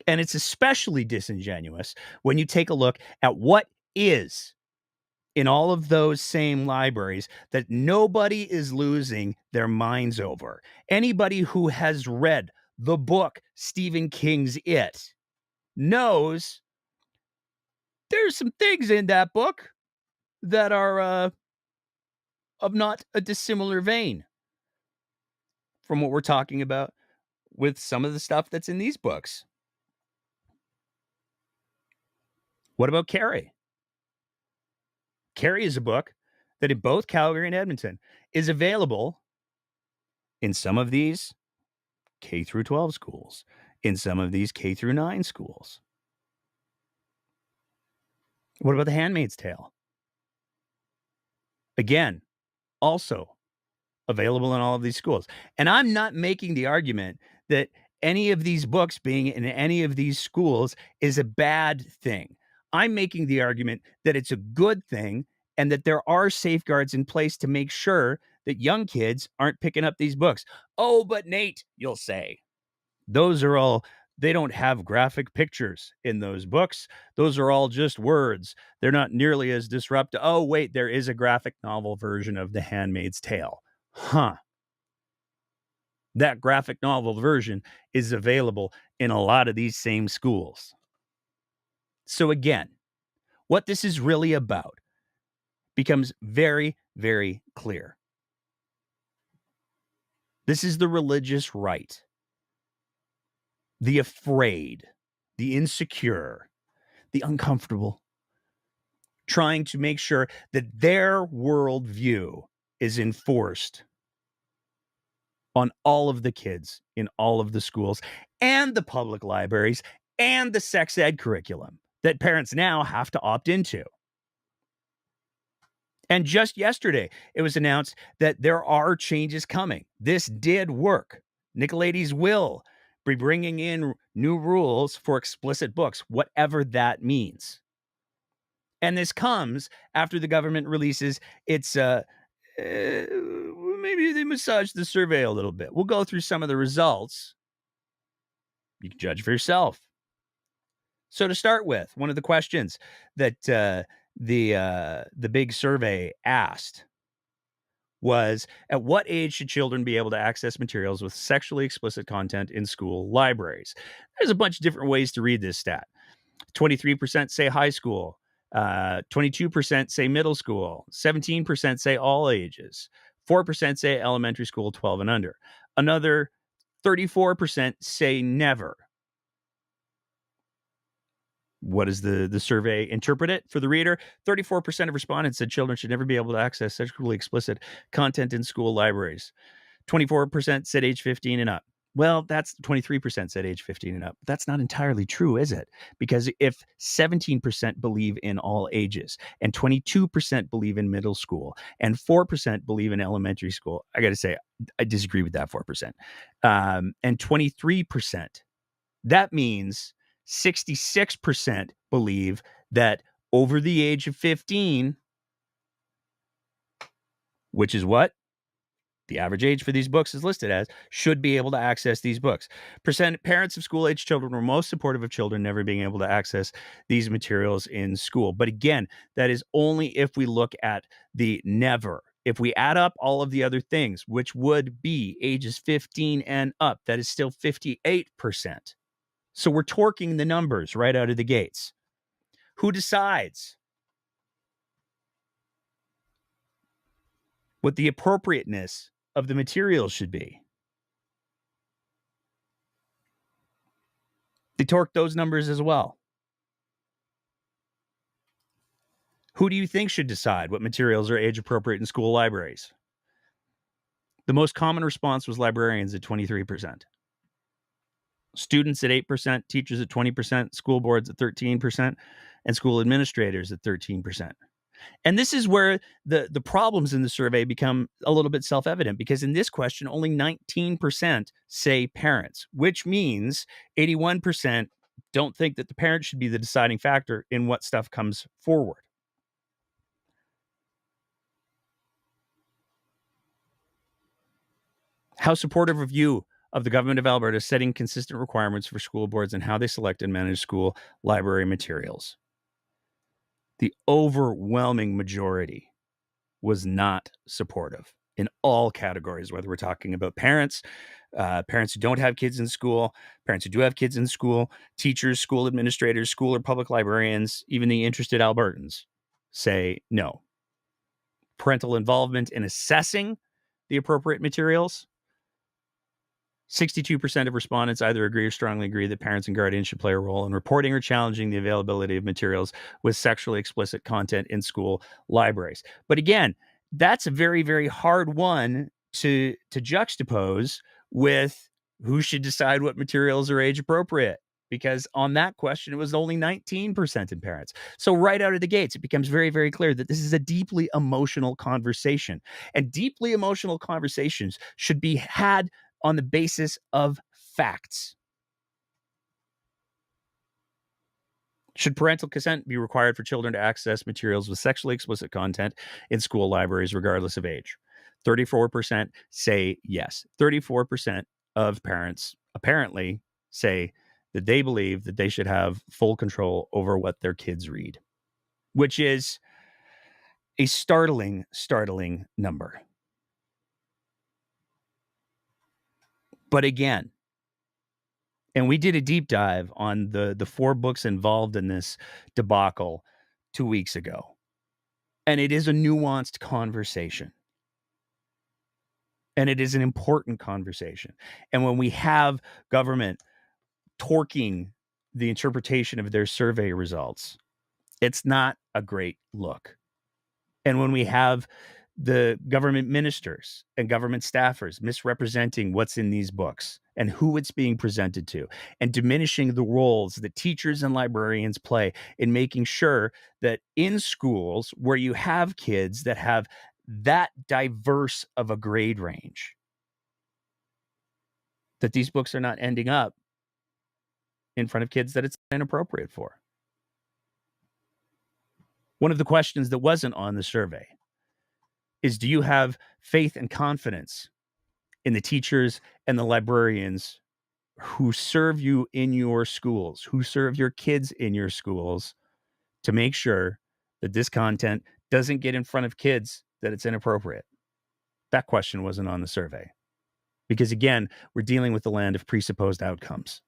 And it's especially disingenuous when you take a look at what is in all of those same libraries that nobody is losing their minds over. Anybody who has read the book Stephen King's It knows there's some things in that book that are of not a dissimilar vein from what we're talking about with some of the stuff that's in these books. What about Carrie? Carrie is a book that in both Calgary and Edmonton is available in some of these K through 12 schools, in some of these K through 9 schools. What about The Handmaid's Tale? Again, also available in all of these schools. And I'm not making the argument that any of these books being in any of these schools is a bad thing. I'm making the argument that it's a good thing and that there are safeguards in place to make sure that young kids aren't picking up these books. Oh, but Nate, you'll say, those are all they don't have graphic pictures in those books. Those are all just words. They're not nearly as disruptive. Oh, wait, there is a graphic novel version of The Handmaid's Tale. Huh. That graphic novel version is available in a lot of these same schools. So again, what this is really about becomes very, very clear. This is the religious right, the afraid, the insecure, the uncomfortable, trying to make sure that their worldview is enforced on all of the kids in all of the schools and the public libraries and the sex ed curriculum that parents now have to opt into. And just yesterday, it was announced that there are changes coming. This did work. Nicolaides will be bringing in new rules for explicit books, whatever that means. And this comes after the government releases its, maybe they massage the survey a little bit. We'll go through some of the results. You can judge for yourself. So to start with, one of the questions that the big survey asked was, at what age should children be able to access materials with sexually explicit content in school libraries? There's a bunch of different ways to read this stat. 23% say high school, 22% say middle school, 17% say all ages, 4% say elementary school 12 and under. Another 34% say never. What does the survey interpret it for the reader? 34% of respondents said children should never be able to access sexually explicit content in school libraries. 24% said age 15 and up. Well, that's 23% said age 15 and up. That's not entirely true, is it? Because if 17% believe in all ages and 22% believe in middle school and 4% believe in elementary school, I got to say, I disagree with that 4%. And 23%, that means 66% believe that over the age of 15, which is what the average age for these books is listed as, should be able to access these books. Parents of school-age children were most supportive of children never being able to access these materials in school. But again, that is only if we look at the never. If we add up all of the other things, which would be ages 15 and up, that is still 58%. So we're torquing the numbers right out of the gates. Who decides what the appropriateness of the materials should be? They torque those numbers as well. Who do you think should decide what materials are age appropriate in school libraries? The most common response was librarians at 23%. Students at 8%, teachers at 20%, school boards at 13%, and school administrators at 13%. And this is where the problems in the survey become a little bit self-evident, because in this question, only 19% say parents, which means 81% don't think that the parent should be the deciding factor in what stuff comes forward. How supportive of you of the government of Alberta setting consistent requirements for school boards and how they select and manage school library materials? The overwhelming majority was not supportive in all categories, whether we're talking about parents, parents who don't have kids in school, parents who do have kids in school, teachers, school administrators, school or public librarians, even the interested Albertans say no. Parental involvement in assessing the appropriate materials. 62% of respondents either agree or strongly agree that parents and guardians should play a role in reporting or challenging the availability of materials with sexually explicit content in school libraries. But again, that's a very, very hard one to juxtapose with who should decide what materials are age appropriate. Because on that question, it was only 19% in parents. So right out of the gates, it becomes very, very clear that this is a deeply emotional conversation. And deeply emotional conversations should be had on the basis of facts. Should parental consent be required for children to access materials with sexually explicit content in school libraries, regardless of age? 34% say yes. 34% of parents apparently say that they believe that they should have full control over what their kids read, which is a startling number. But again, and we did a deep dive on the 4 books involved in this debacle 2 weeks ago. And it is a nuanced conversation. And it is an important conversation. And when we have government torquing the interpretation of their survey results, it's not a great look. And when we have the government ministers and government staffers misrepresenting what's in these books and who it's being presented to, and diminishing the roles that teachers and librarians play in making sure that in schools where you have kids that have that diverse of a grade range, that these books are not ending up in front of kids that it's inappropriate for. One of the questions that wasn't on the survey is, do you have faith and confidence in the teachers and the librarians who serve you in your schools, who serve your kids in your schools, to make sure that this content doesn't get in front of kids that it's inappropriate? That question wasn't on the survey. Because again, we're dealing with the land of presupposed outcomes.